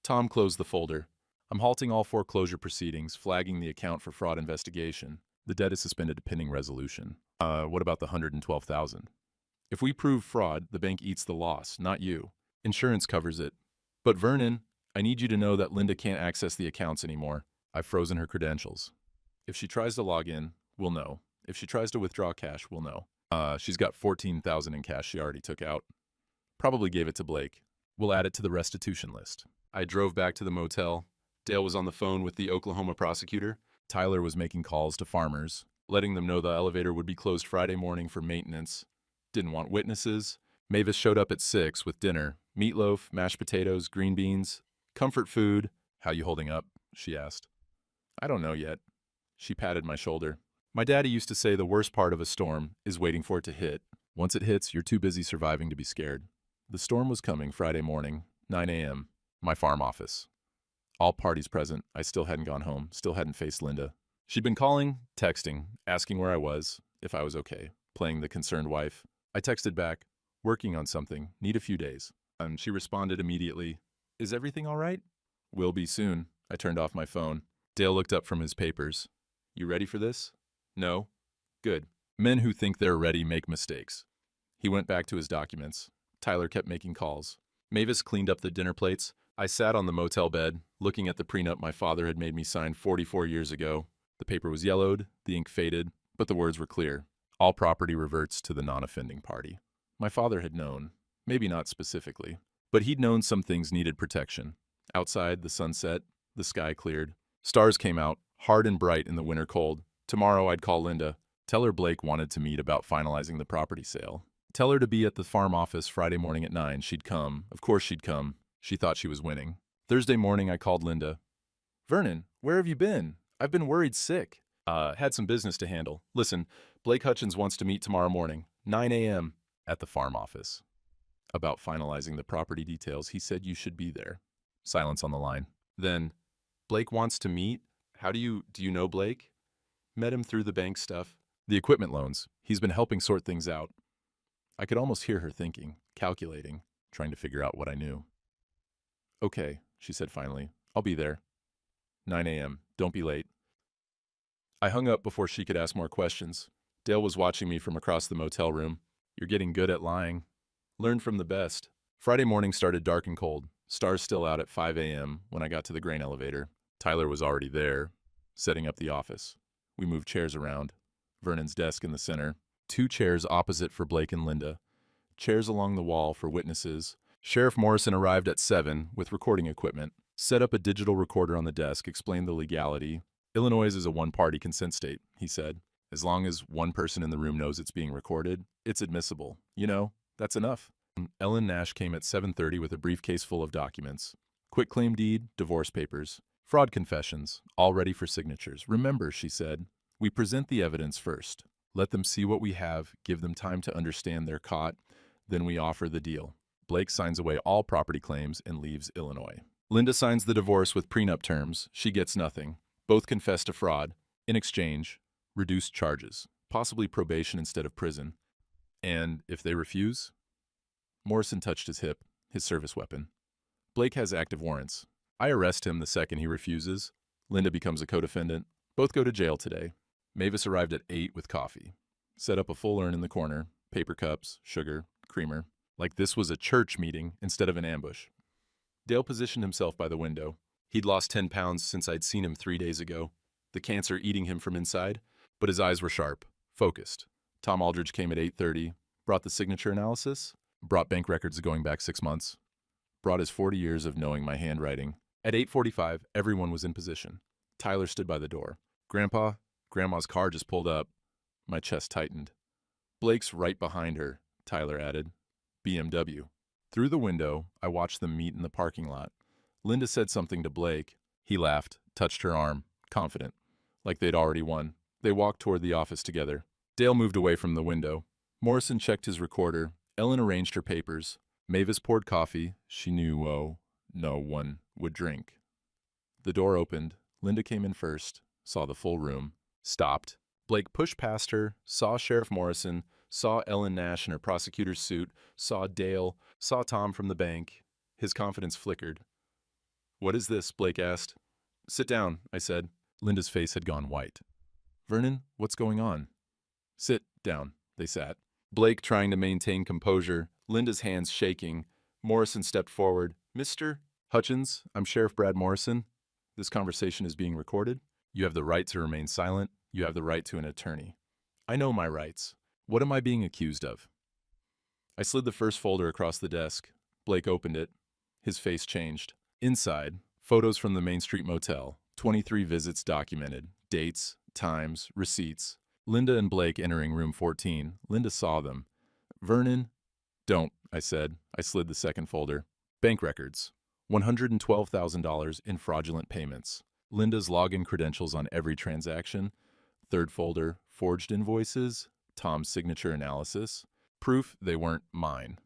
Tom closed the folder. I'm halting all foreclosure proceedings, flagging the account for fraud investigation. The debt is suspended pending resolution. What about the $112,000? If we prove fraud, the bank eats the loss, not you. Insurance covers it. But Vernon, I need you to know that Linda can't access the accounts anymore. I've frozen her credentials. If she tries to log in, We'll know. If she tries to withdraw cash, we'll know. She's got $14,000 in cash she already took out. Probably gave it to Blake. We'll add it to the restitution list. I drove back to the motel. Dale was on the phone with the Oklahoma prosecutor. Tyler was making calls to farmers, letting them know the elevator would be closed Friday morning for maintenance. Didn't want witnesses. Mavis showed up at 6 with dinner. Meatloaf, mashed potatoes, green beans, comfort food. How you holding up? She asked. I don't know yet. She patted my shoulder. My daddy used to say the worst part of a storm is waiting for it to hit. Once it hits, you're too busy surviving to be scared. The storm was coming Friday morning, 9 a.m., my farm office. All parties present. I still hadn't gone home, still hadn't faced Linda. She'd been calling, texting, asking where I was, if I was okay, playing the concerned wife. I texted back, working on something, need a few days. She responded immediately, is everything all right? Will be soon. I turned off my phone. Dale looked up from his papers. You ready for this? No? Good. Men who think they're ready make mistakes. He went back to his documents. Tyler kept making calls. Mavis cleaned up the dinner plates. I sat on the motel bed, looking at the prenup my father had made me sign 44 years ago. The paper was yellowed, the ink faded, but the words were clear. All property reverts to the non-offending party. My father had known, maybe not specifically, but he'd known some things needed protection. Outside, the sun set, the sky cleared. Stars came out, hard and bright in the winter cold. Tomorrow I'd call Linda. Tell her Blake wanted to meet about finalizing the property sale. Tell her to be at the farm office Friday morning at 9. She'd come. Of course she'd come. She thought she was winning. Thursday morning I called Linda. Vernon, where have you been? I've been worried sick. Had some business to handle. Listen, Blake Hutchins wants to meet tomorrow morning, 9 a.m. at the farm office. About finalizing the property details, he said you should be there. Silence on the line. Then, Blake wants to meet? Do you know Blake? Met him through the bank stuff. The equipment loans. He's been helping sort things out. I could almost hear her thinking, calculating, trying to figure out what I knew. Okay, she said finally. I'll be there. 9 a.m. Don't be late. I hung up before she could ask more questions. Dale was watching me from across the motel room. You're getting good at lying. Learn from the best. Friday morning started dark and cold. Stars still out at 5 a.m. when I got to the grain elevator. Tyler was already there, setting up the office. We moved chairs around. Vernon's desk in the center. 2 chairs opposite for Blake and Linda. Chairs along the wall for witnesses. Sheriff Morrison arrived at 7 with recording equipment. Set up a digital recorder on the desk, explained the legality. Illinois is a one-party consent state, he said. As long as one person in the room knows it's being recorded, it's admissible. You know, that's enough. Ellen Nash came at 7:30 with a briefcase full of documents. Quitclaim deed, divorce papers, fraud confessions, all ready for signatures. Remember, she said, we present the evidence first. Let them see what we have, give them time to understand they're caught, then we offer the deal. Blake signs away all property claims and leaves Illinois. Linda signs the divorce with prenup terms. She gets nothing. Both confess to fraud. In exchange, reduced charges, possibly probation instead of prison. And if they refuse? Morrison touched his hip, his service weapon. Blake has active warrants. I arrest him the second he refuses. Linda becomes a co-defendant. Both go to jail today. Mavis arrived at 8 with coffee. Set up a full urn in the corner, paper cups, sugar, creamer. Like this was a church meeting instead of an ambush. Dale positioned himself by the window. He'd lost 10 pounds since I'd seen him 3 days ago. The cancer eating him from inside, but his eyes were sharp, focused. Tom Aldridge came at 8:30, brought the signature analysis, brought bank records going back 6 months, brought his 40 years of knowing my handwriting. At 8:45, everyone was in position. Tyler stood by the door. Grandpa, Grandma's car just pulled up. My chest tightened. Blake's right behind her, Tyler added. BMW. Through the window, I watched them meet in the parking lot. Linda said something to Blake. He laughed, touched her arm, confident, like they'd already won. They walked toward the office together. Dale moved away from the window. Morrison checked his recorder. Ellen arranged her papers. Mavis poured coffee. She knew, no one would drink. The door opened. Linda came in first, saw the full room, stopped. Blake pushed past her, saw Sheriff Morrison, saw Ellen Nash in her prosecutor's suit, saw Dale, saw Tom from the bank. His confidence flickered. What is this? Blake asked. Sit down, I said. Linda's face had gone white. Vernon, what's going on? Sit down. They sat. Blake trying to maintain composure, Linda's hands shaking. Morrison stepped forward. Mr. Hutchins, I'm Sheriff Brad Morrison. This conversation is being recorded. You have the right to remain silent. You have the right to an attorney. I know my rights. What am I being accused of? I slid the first folder across the desk. Blake opened it. His face changed. Inside, photos from the Main Street Motel. 23 visits documented. Dates, times, receipts. Linda and Blake entering room 14. Linda saw them. Vernon? Don't, I said. I slid the second folder. Bank records. $112,000 in fraudulent payments. Linda's login credentials on every transaction. Third folder, forged invoices. Tom's signature analysis. Proof they weren't mine.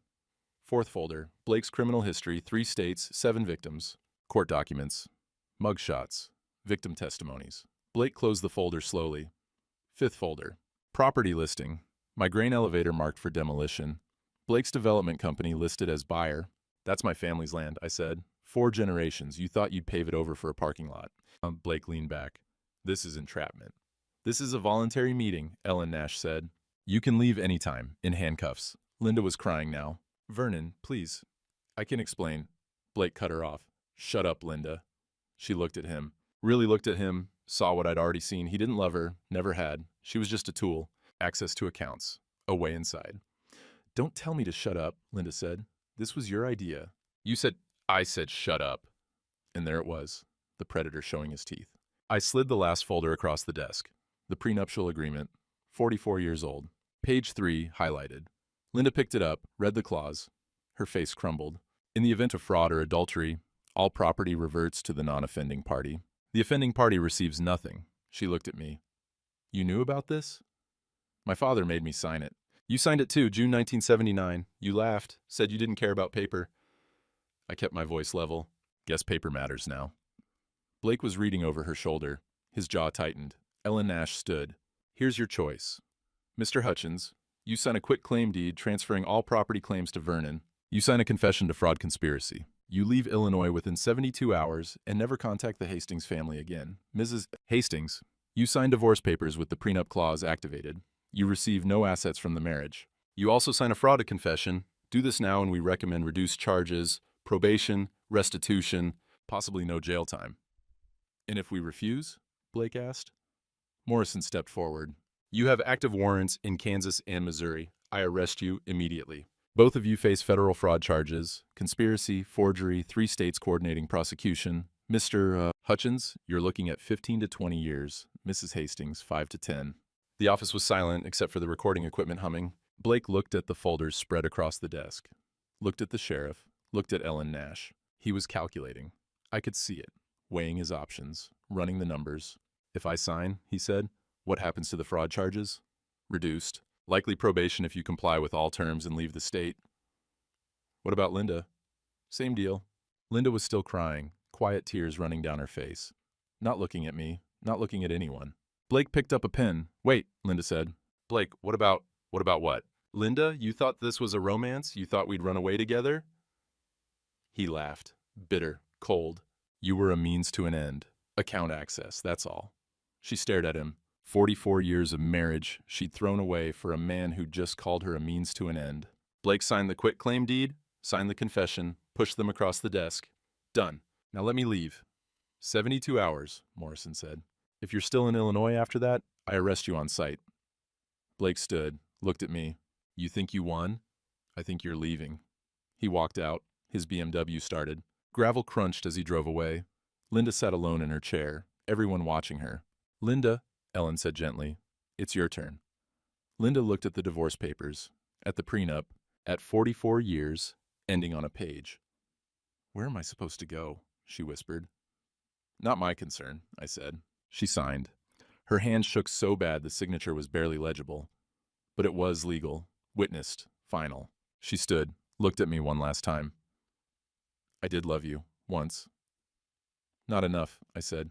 Fourth folder, Blake's criminal history, 3 states, 7 victims. Court documents. Mugshots. Victim testimonies. Blake closed the folder slowly. Fifth folder, property listing. My grain elevator marked for demolition. Blake's development company listed as buyer. That's my family's land, I said. 4 generations. You thought you'd pave it over for a parking lot. Blake leaned back. This is entrapment. This is a voluntary meeting, Ellen Nash said. You can leave anytime, in handcuffs. Linda was crying now. Vernon, please. I can explain. Blake cut her off. Shut up, Linda. She looked at him. Really looked at him, saw what I'd already seen. He didn't love her, never had. She was just a tool. Access to accounts. A way inside. Don't tell me to shut up, Linda said. This was your idea. I said shut up. And there it was, the predator showing his teeth. I slid the last folder across the desk. The prenuptial agreement. 44 years old. Page 3, highlighted. Linda picked it up, read the clause. Her face crumbled. In the event of fraud or adultery, all property reverts to the non-offending party. The offending party receives nothing. She looked at me. You knew about this? My father made me sign it. You signed it too, June 1979. You laughed, said you didn't care about paper. I kept my voice level. Guess paper matters now. Blake was reading over her shoulder. His jaw tightened. Ellen Nash stood. Here's your choice. Mr. Hutchins, you sign a quitclaim deed transferring all property claims to Vernon. You sign a confession to fraud conspiracy. You leave Illinois within 72 hours and never contact the Hastings family again. Mrs. Hastings, you sign divorce papers with the prenup clause activated. You receive no assets from the marriage. You also sign a fraud confession. Do this now and we recommend reduced charges, probation, restitution, possibly no jail time. And if we refuse? Blake asked. Morrison stepped forward. You have active warrants in Kansas and Missouri. I arrest you immediately. Both of you face federal fraud charges, conspiracy, forgery, 3 states coordinating prosecution. Mr. Hutchins, you're looking at 15 to 20 years. Mrs. Hastings, 5 to 10. The office was silent except for the recording equipment humming. Blake looked at the folders spread across the desk, looked at the sheriff, looked at Ellen Nash. He was calculating. I could see it, weighing his options, running the numbers. If I sign, he said, what happens to the fraud charges? Reduced. Likely probation if you comply with all terms and leave the state. What about Linda? Same deal. Linda was still crying, quiet tears running down her face. Not looking at me, not looking at anyone. Blake picked up a pen. Wait, Linda said. Blake, what about what? Linda, you thought this was a romance? You thought we'd run away together? He laughed, bitter, cold. You were a means to an end. Account access, that's all. She stared at him. 44 years of marriage she'd thrown away for a man who just called her a means to an end. Blake signed the quitclaim deed, signed the confession, pushed them across the desk. Done. Now let me leave. 72 hours, Morrison said. If you're still in Illinois after that, I arrest you on sight. Blake stood, looked at me. You think you won? I think you're leaving. He walked out. His BMW started. Gravel crunched as he drove away. Linda sat alone in her chair, everyone watching her. Linda, Ellen said gently, it's your turn. Linda looked at the divorce papers, at the prenup, at 44 years, ending on a page. Where am I supposed to go? She whispered. Not my concern, I said. She signed. Her hand shook so bad the signature was barely legible. But it was legal, witnessed, final. She stood, looked at me one last time. I did love you, once. Not enough, I said.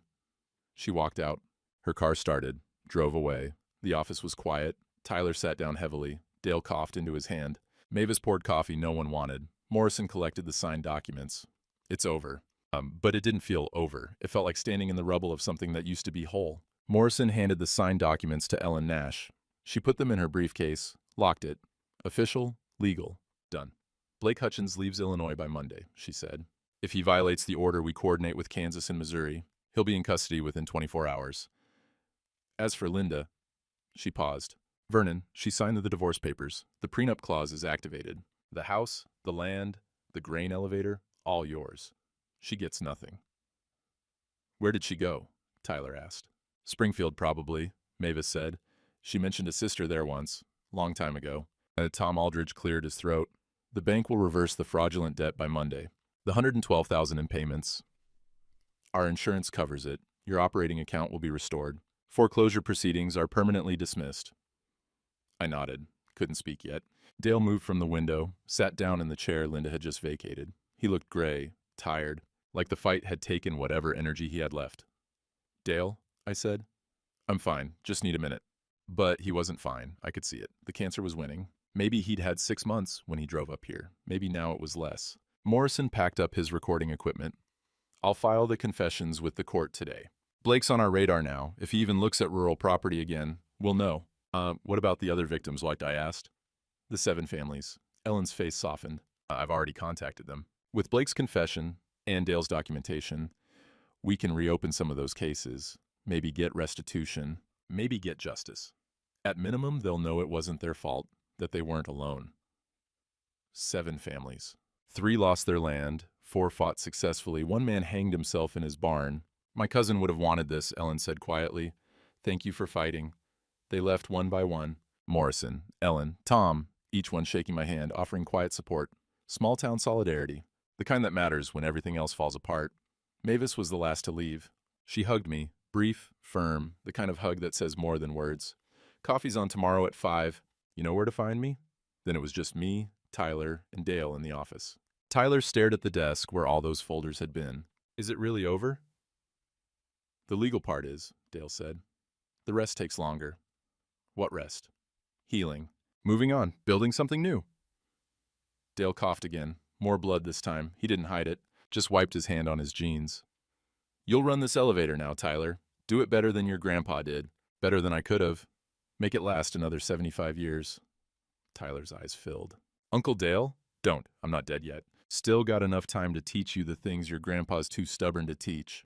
She walked out. Her car started, drove away. The office was quiet. Tyler sat down heavily. Dale coughed into his hand. Mavis poured coffee no one wanted. Morrison collected the signed documents. It's over. But it didn't feel over. It felt like standing in the rubble of something that used to be whole. Morrison handed the signed documents to Ellen Nash. She put them in her briefcase, locked it. Official, legal, done. Blake Hutchins leaves Illinois by Monday, she said. If he violates the order we coordinate with Kansas and Missouri, he'll be in custody within 24 hours. As for Linda, she paused. Vernon, she signed the divorce papers. The prenup clause is activated. The house, the land, the grain elevator, all yours. She gets nothing. Where did she go? Tyler asked. Springfield, probably, Mavis said. She mentioned a sister there once, long time ago. Tom Aldridge cleared his throat. The bank will reverse the fraudulent debt by Monday. The $112,000 in payments. Our insurance covers it. Your operating account will be restored. Foreclosure proceedings are permanently dismissed. I nodded. Couldn't speak yet. Dale moved from the window, sat down in the chair Linda had just vacated. He looked gray, tired, like the fight had taken whatever energy he had left. Dale, I said. I'm fine, just need a minute. But he wasn't fine. I could see it. The cancer was winning. Maybe he'd had 6 months when he drove up here. Maybe now it was less. Morrison packed up his recording equipment. I'll file the confessions with the court today. Blake's on our radar now. If he even looks at rural property again, we'll know. What about the other victims, like I asked? The 7 families. Ellen's face softened. I've already contacted them. With Blake's confession and Dale's documentation, we can reopen some of those cases, maybe get restitution, maybe get justice. At minimum, they'll know it wasn't their fault, that they weren't alone. 7 families. 3 lost their land, 4 fought successfully, 1 man hanged himself in his barn. My cousin would have wanted this, Ellen said quietly. Thank you for fighting. They left one by one. Morrison, Ellen, Tom, each one shaking my hand, offering quiet support. Small-town solidarity. The kind that matters when everything else falls apart. Mavis was the last to leave. She hugged me, brief, firm, the kind of hug that says more than words. Coffee's on tomorrow at 5. You know where to find me? Then it was just me, Tyler, and Dale in the office. Tyler stared at the desk where all those folders had been. Is it really over? The legal part is, Dale said. The rest takes longer. What rest? Healing. Moving on. Building something new. Dale coughed again. More blood this time. He didn't hide it. Just wiped his hand on his jeans. You'll run this elevator now, Tyler. Do it better than your grandpa did. Better than I could have. Make it last another 75 years. Tyler's eyes filled. Uncle Dale? Don't. I'm not dead yet. Still got enough time to teach you the things your grandpa's too stubborn to teach.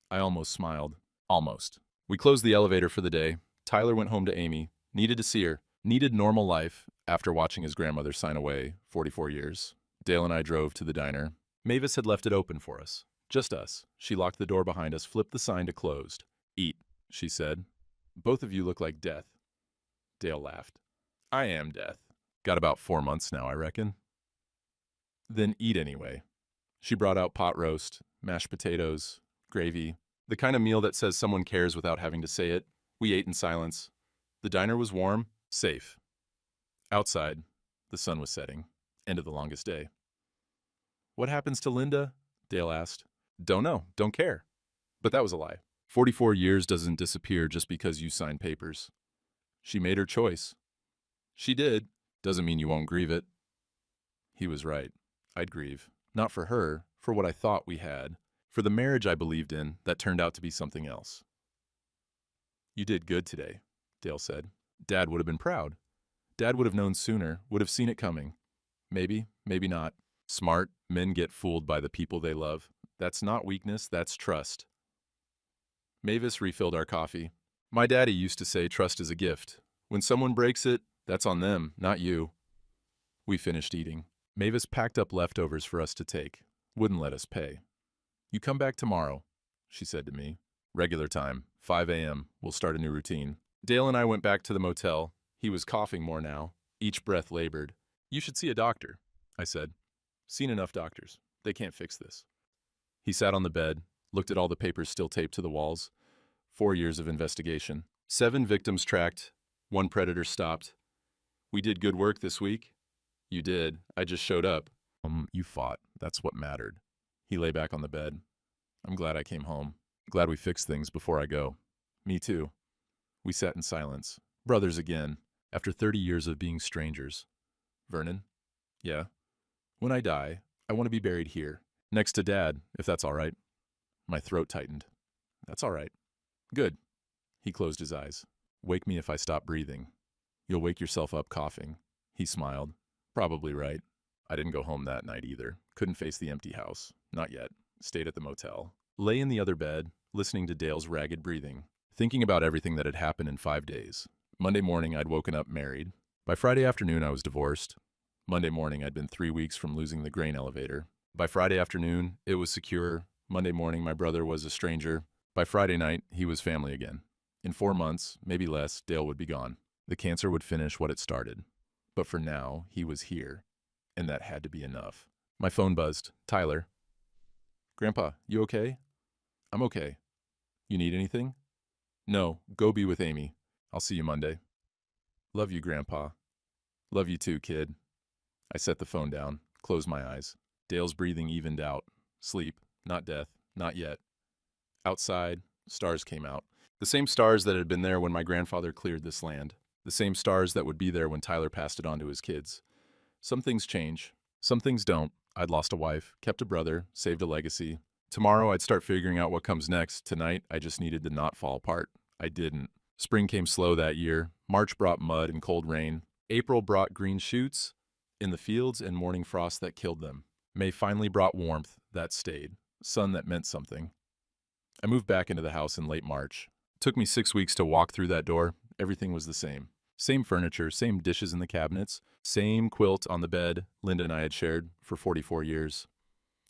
I almost smiled. Almost. We closed the elevator for the day. Tyler went home to Amy. Needed to see her. Needed normal life after watching his grandmother sign away 44 years. Dale and I drove to the diner. Mavis had left it open for us. Just us. She locked the door behind us, flipped the sign to closed. Eat, she said. Both of you look like death. Dale laughed. I am death. Got about 4 months now, I reckon. Then eat anyway. She brought out pot roast, mashed potatoes, gravy, the kind of meal that says someone cares without having to say it. We ate in silence. The diner was warm, safe. Outside, the sun was setting. End of the longest day. What happens to Linda? Dale asked. Don't know, don't care. But that was a lie. 44 years doesn't disappear just because you sign papers. She made her choice. She did. Doesn't mean you won't grieve it. He was right. I'd grieve. Not for her, for what I thought we had. For the marriage I believed in that turned out to be something else. You did good today, Dale said. Dad would have been proud. Dad would have known sooner, would have seen it coming. Maybe, maybe not. Smart men get fooled by the people they love. That's not weakness, that's trust. Mavis refilled our coffee. My daddy used to say trust is a gift. When someone breaks it, that's on them, not you. We finished eating. Mavis packed up leftovers for us to take. Wouldn't let us pay. You come back tomorrow, she said to me. Regular time, 5 a.m. We'll start a new routine. Dale and I went back to the motel. He was coughing more now. Each breath labored. You should see a doctor, I said. Seen enough doctors. They can't fix this. He sat on the bed, looked at all the papers still taped to the walls. 4 years of investigation. 7 victims tracked. 1 predator stopped. We did good work this week. You did. I just showed up. You fought. That's what mattered. He lay back on the bed. I'm glad I came home. Glad we fixed things before I go. Me too. We sat in silence. Brothers again, after 30 years of being strangers. Vernon? Yeah? When I die, I want to be buried here, next to Dad, if that's all right. My throat tightened. That's all right. Good. He closed his eyes. Wake me if I stop breathing. You'll wake yourself up coughing. He smiled. Probably right. I didn't go home that night either. Couldn't face the empty house. Not yet. Stayed at the motel. Lay in the other bed, listening to Dale's ragged breathing. thinking about everything that had happened in 5 days. Monday morning, I'd woken up married. By Friday afternoon, I was divorced. Monday morning, I'd been 3 weeks from losing the grain elevator. By Friday afternoon, it was secure. Monday morning, my brother was a stranger. By Friday night, he was family again. In 4 months, maybe less, Dale would be gone. The cancer would finish what it started. But for now, he was here, and that had to be enough. My phone buzzed. Tyler. Grandpa, you okay? I'm okay. You need anything? No, go be with Amy. I'll see you Monday. Love you, Grandpa. Love you too, kid. I set the phone down, closed my eyes. Dale's breathing evened out. Sleep, not death, not yet. Outside, stars came out. The same stars that had been there when my grandfather cleared this land. The same stars that would be there when Tyler passed it on to his kids. Some things change. Some things don't. I'd lost a wife, kept a brother, saved a legacy. Tomorrow I'd start figuring out what comes next. Tonight, I just needed to not fall apart. I didn't. Spring came slow that year. March brought mud and cold rain. April brought green shoots in the fields and morning frost that killed them. May finally brought warmth that stayed, sun that meant something. I moved back into the house in late March. It took me 6 weeks to walk through that door. Everything was the same. Same furniture, same dishes in the cabinets, same quilt on the bed Linda and I had shared for 44 years.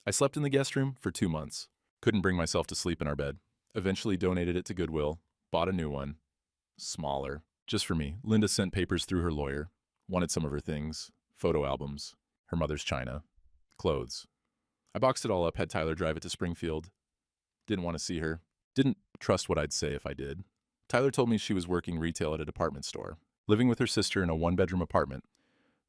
I slept in the guest room for 2 months. Couldn't bring myself to sleep in our bed. Eventually donated it to Goodwill. Bought a new one. Smaller. Just for me. Linda sent papers through her lawyer. Wanted some of her things. Photo albums. Her mother's china. Clothes. I boxed it all up, had Tyler drive it to Springfield. Didn't want to see her. Didn't trust what I'd say if I did. Tyler told me she was working retail at a department store. Living with her sister in a one-bedroom apartment.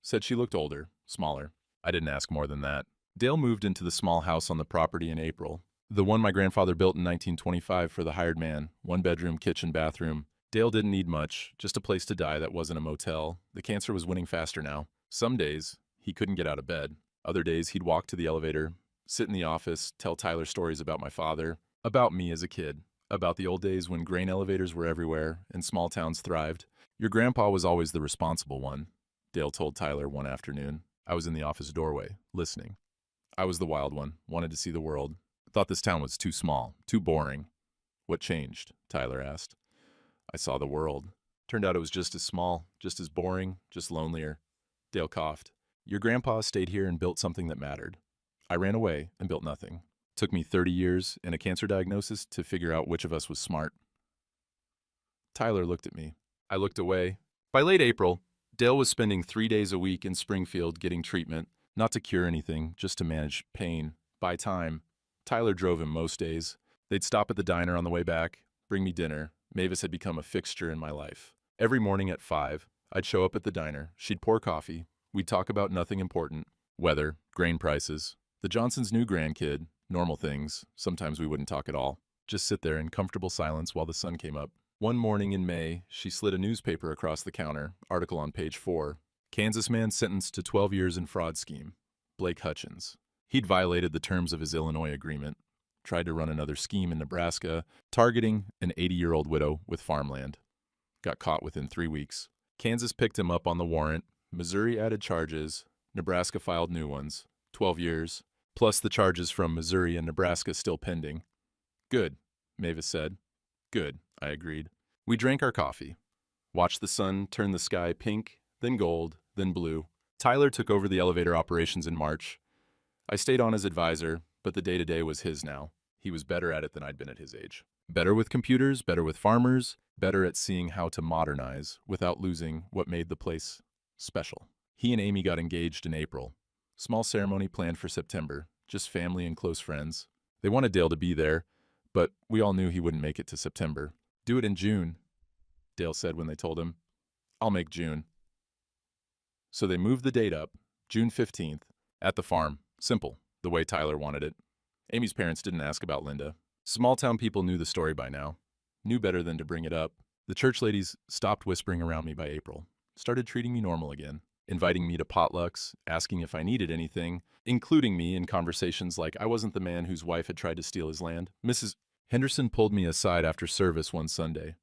Said she looked older, smaller. I didn't ask more than that. Dale moved into the small house on the property in April. The one my grandfather built in 1925 for the hired man. One bedroom, kitchen, bathroom. Dale didn't need much, just a place to die that wasn't a motel. The cancer was winning faster now. Some days, he couldn't get out of bed. Other days, he'd walk to the elevator, sit in the office, tell Tyler stories about my father, about me as a kid, about the old days when grain elevators were everywhere and small towns thrived. Your grandpa was always the responsible one, Dale told Tyler one afternoon. I was in the office doorway, listening. I was the wild one, wanted to see the world. Thought this town was too small, too boring. What changed? Tyler asked. I saw the world. Turned out it was just as small, just as boring, just lonelier. Dale coughed. Your grandpa stayed here and built something that mattered. I ran away and built nothing. Took me 30 years and a cancer diagnosis to figure out which of us was smart. Tyler looked at me. I looked away. By late April, Dale was spending 3 days a week in Springfield getting treatment, not to cure anything, just to manage pain, buy time. Tyler drove him most days. They'd stop at the diner on the way back, bring me dinner. Mavis had become a fixture in my life. Every morning at 5, I'd show up at the diner. She'd pour coffee. We'd talk about nothing important. Weather, grain prices, the Johnsons' new grandkid, normal things. Sometimes we wouldn't talk at all. Just sit there in comfortable silence while the sun came up. One morning in May, she slid a newspaper across the counter, article on page 4. Kansas man sentenced to 12 years in fraud scheme. Blake Hutchins. He'd violated the terms of his Illinois agreement. Tried to run another scheme in Nebraska, targeting an 80-year-old widow with farmland. Got caught within 3 weeks. Kansas picked him up on the warrant. Missouri added charges. Nebraska filed new ones. 12 years. Plus the charges from Missouri and Nebraska still pending. Good, Mavis said. Good, I agreed. We drank our coffee. Watched the sun turn the sky pink, then gold, then blue. Tyler took over the elevator operations in March. I stayed on as advisor, but the day-to-day was his now. He was better at it than I'd been at his age. Better with computers, better with farmers, better at seeing how to modernize without losing what made the place special. He and Amy got engaged in April. Small ceremony planned for September, just family and close friends. They wanted Dale to be there, but we all knew he wouldn't make it to September. Do it in June, Dale said when they told him. I'll make June. So they moved the date up, June 15th, at the farm. Simple, the way Tyler wanted it. Amy's parents didn't ask about Linda. Small-town people knew the story by now. Knew better than to bring it up. The church ladies stopped whispering around me by April. Started treating me normal again. Inviting me to potlucks, asking if I needed anything, including me in conversations like I wasn't the man whose wife had tried to steal his land. Mrs. Henderson pulled me aside after service one Sunday.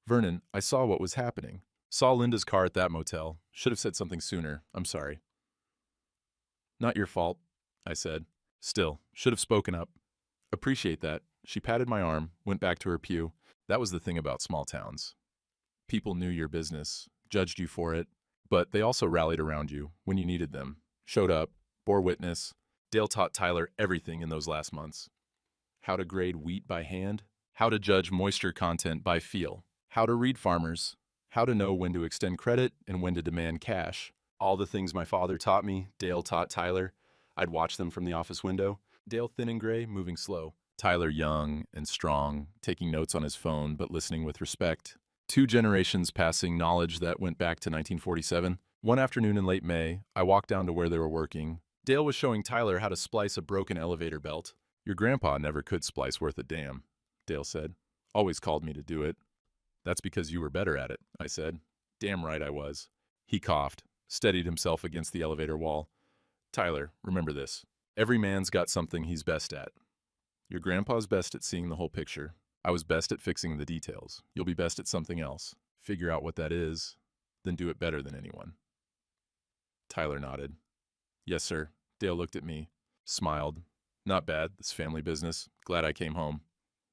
Vernon, I saw what was happening. Saw Linda's car at that motel. Should have said something sooner. I'm sorry. Not your fault, I said. Still, should have spoken up. Appreciate that. She patted my arm, went back to her pew. That was the thing about small towns. People knew your business, judged you for it, but they also rallied around you when you needed them, showed up, bore witness. Dale taught Tyler everything in those last months. How to grade wheat by hand, how to judge moisture content by feel, how to read farmers, how to know when to extend credit and when to demand cash. All the things my father taught me, Dale taught Tyler. I'd watch them from the office window. Dale thin and gray, moving slow. Tyler young and strong, taking notes on his phone but listening with respect. 2 generations passing knowledge that went back to 1947. One afternoon in late May, I walked down to where they were working. Dale was showing Tyler how to splice a broken elevator belt. "Your grandpa never could splice worth a damn," Dale said. "Always called me to do it." "That's because you were better at it," I said. "Damn right I was." He coughed, steadied himself against the elevator wall. "Tyler, remember this. Every man's got something he's best at. Your grandpa's best at seeing the whole picture. I was best at fixing the details. You'll be best at something else. Figure out what that is, then do it better than anyone." Tyler nodded. "Yes, sir." Dale looked at me, smiled. "Not bad, this family business. Glad I came home."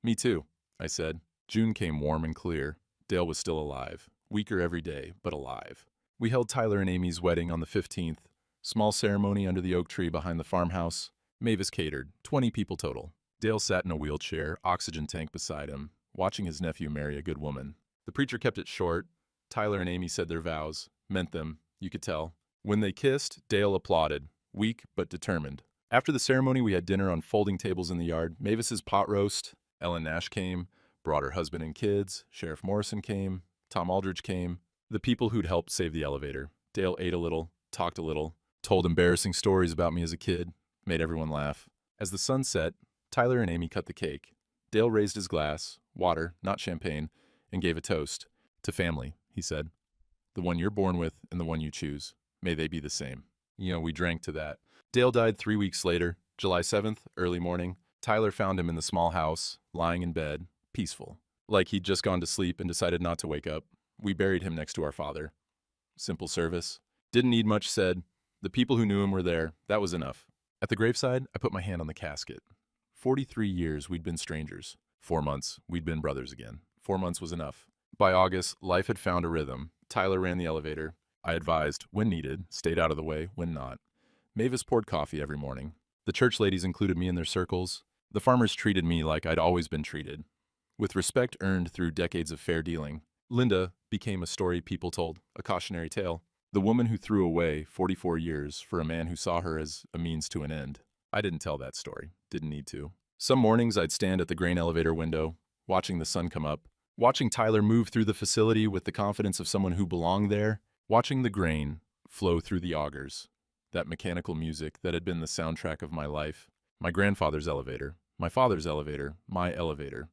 "Me too," I said. June came warm and clear. Dale was still alive. Weaker every day, but alive. We held Tyler and Amy's wedding on the 15th. Small ceremony under the oak tree behind the farmhouse. Mavis catered, 20 people total. Dale sat in a wheelchair, oxygen tank beside him, watching his nephew marry a good woman. The preacher kept it short. Tyler and Amy said their vows, meant them, you could tell. When they kissed, Dale applauded, weak but determined. After the ceremony, we had dinner on folding tables in the yard. Mavis's pot roast. Ellen Nash came, brought her husband and kids. Sheriff Morrison came. Tom Aldridge came. The people who'd helped save the elevator. Dale ate a little, talked a little, told embarrassing stories about me as a kid, made everyone laugh. As the sun set, Tyler and Amy cut the cake. Dale raised his glass, water, not champagne, and gave a toast. "To family," he said. "The one you're born with and the one you choose. May they be the same." We drank to that. Dale died 3 weeks later, July 7th, early morning. Tyler found him in the small house, lying in bed, peaceful. Like he'd just gone to sleep and decided not to wake up. We buried him next to our father. Simple service. Didn't need much said. The people who knew him were there. That was enough. At the graveside, I put my hand on the casket. 43 years we'd been strangers. 4 months, we'd been brothers again. 4 months was enough. By August, life had found a rhythm. Tyler ran the elevator. I advised, when needed, stayed out of the way, when not. Mavis poured coffee every morning. The church ladies included me in their circles. The farmers treated me like I'd always been treated, with respect earned through decades of fair dealing. Linda became a story people told, a cautionary tale. The woman who threw away 44 years for a man who saw her as a means to an end. I didn't tell that story. Didn't need to. Some mornings I'd stand at the grain elevator window, watching the sun come up, watching Tyler move through the facility with the confidence of someone who belonged there, watching the grain flow through the augers, that mechanical music that had been the soundtrack of my life. My grandfather's elevator, my father's elevator, my elevator,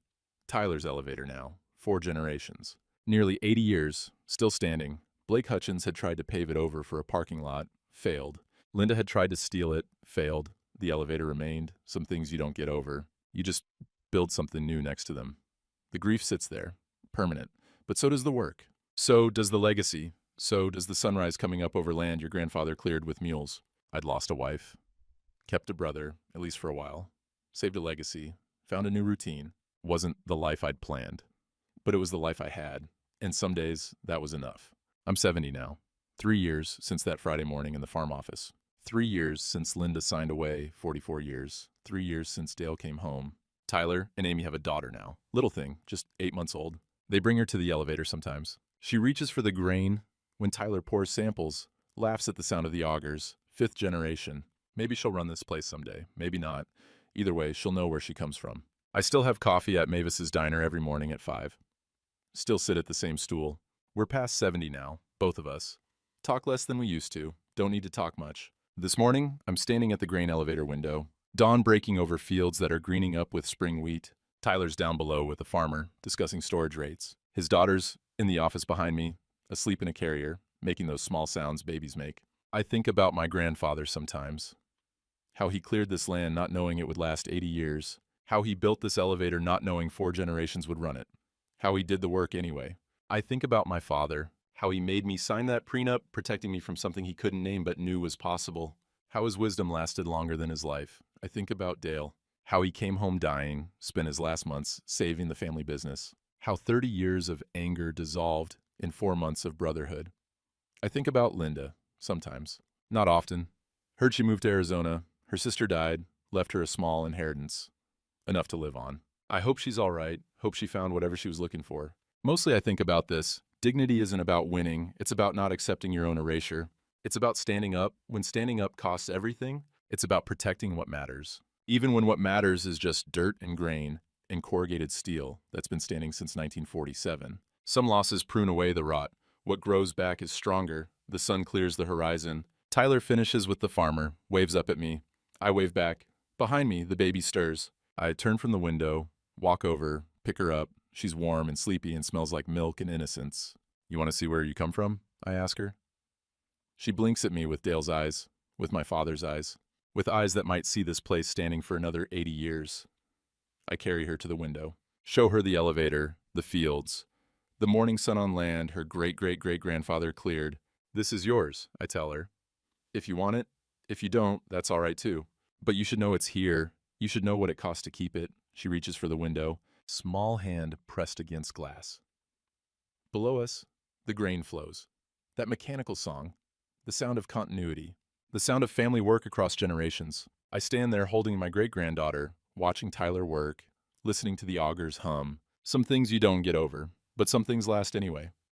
Tyler's elevator now, 4 generations. Nearly 80 years, still standing. Blake Hutchins had tried to pave it over for a parking lot, failed. Linda had tried to steal it, failed. The elevator remained. Some things you don't get over. You just build something new next to them. The grief sits there, permanent. But so does the work. So does the legacy. So does the sunrise coming up over land your grandfather cleared with mules. I'd lost a wife. Kept a brother, at least for a while. Saved a legacy. Found a new routine. Wasn't the life I'd planned. But it was the life I had. And some days, that was enough. I'm 70 now. 3 years since that Friday morning in the farm office. 3 years since Linda signed away, 44 years. 3 years since Dale came home. Tyler and Amy have a daughter now. Little thing, just 8 months old. They bring her to the elevator sometimes. She reaches for the grain when Tyler pours samples, laughs at the sound of the augers. 5th generation. Maybe she'll run this place someday. Maybe not. Either way, she'll know where she comes from. I still have coffee at Mavis's diner every morning at 5. Still sit at the same stool. We're past 70 now, both of us. Talk less than we used to. Don't need to talk much. This morning, I'm standing at the grain elevator window. Dawn breaking over fields that are greening up with spring wheat. Tyler's down below with a farmer, discussing storage rates. His daughter's in the office behind me, asleep in a carrier, making those small sounds babies make. I think about my grandfather sometimes. How he cleared this land not knowing it would last 80 years. How he built this elevator not knowing 4 generations would run it. How he did the work anyway. I think about my father. How he made me sign that prenup, protecting me from something he couldn't name but knew was possible. How his wisdom lasted longer than his life. I think about Dale. How he came home dying, spent his last months saving the family business. How 30 years of anger dissolved in 4 months of brotherhood. I think about Linda, sometimes. Not often. Heard she moved to Arizona. Her sister died, left her a small inheritance. Enough to live on. I hope she's all right. Hope she found whatever she was looking for. Mostly I think about this. Dignity isn't about winning. It's about not accepting your own erasure. It's about standing up. When standing up costs everything, it's about protecting what matters. Even when what matters is just dirt and grain and corrugated steel that's been standing since 1947. Some losses prune away the rot. What grows back is stronger. The sun clears the horizon. Tyler finishes with the farmer, waves up at me. I wave back. Behind me, the baby stirs. I turn from the window, walk over, pick her up. She's warm and sleepy and smells like milk and innocence. You want to see where you come from? I ask her. She blinks at me with Dale's eyes, with my father's eyes, with eyes that might see this place standing for another 80 years. I carry her to the window, show her the elevator, the fields, the morning sun on land her great-great-great-grandfather cleared. This is yours, I tell her. If you want it, if you don't, that's all right too. But you should know it's here. You should know what it costs to keep it. She reaches for the window, small hand pressed against glass. Below us, the grain flows. That mechanical song, the sound of continuity, the sound of family work across generations. I stand there holding my great-granddaughter, watching Tyler work, listening to the augers hum. Some things you don't get over, but some things last anyway.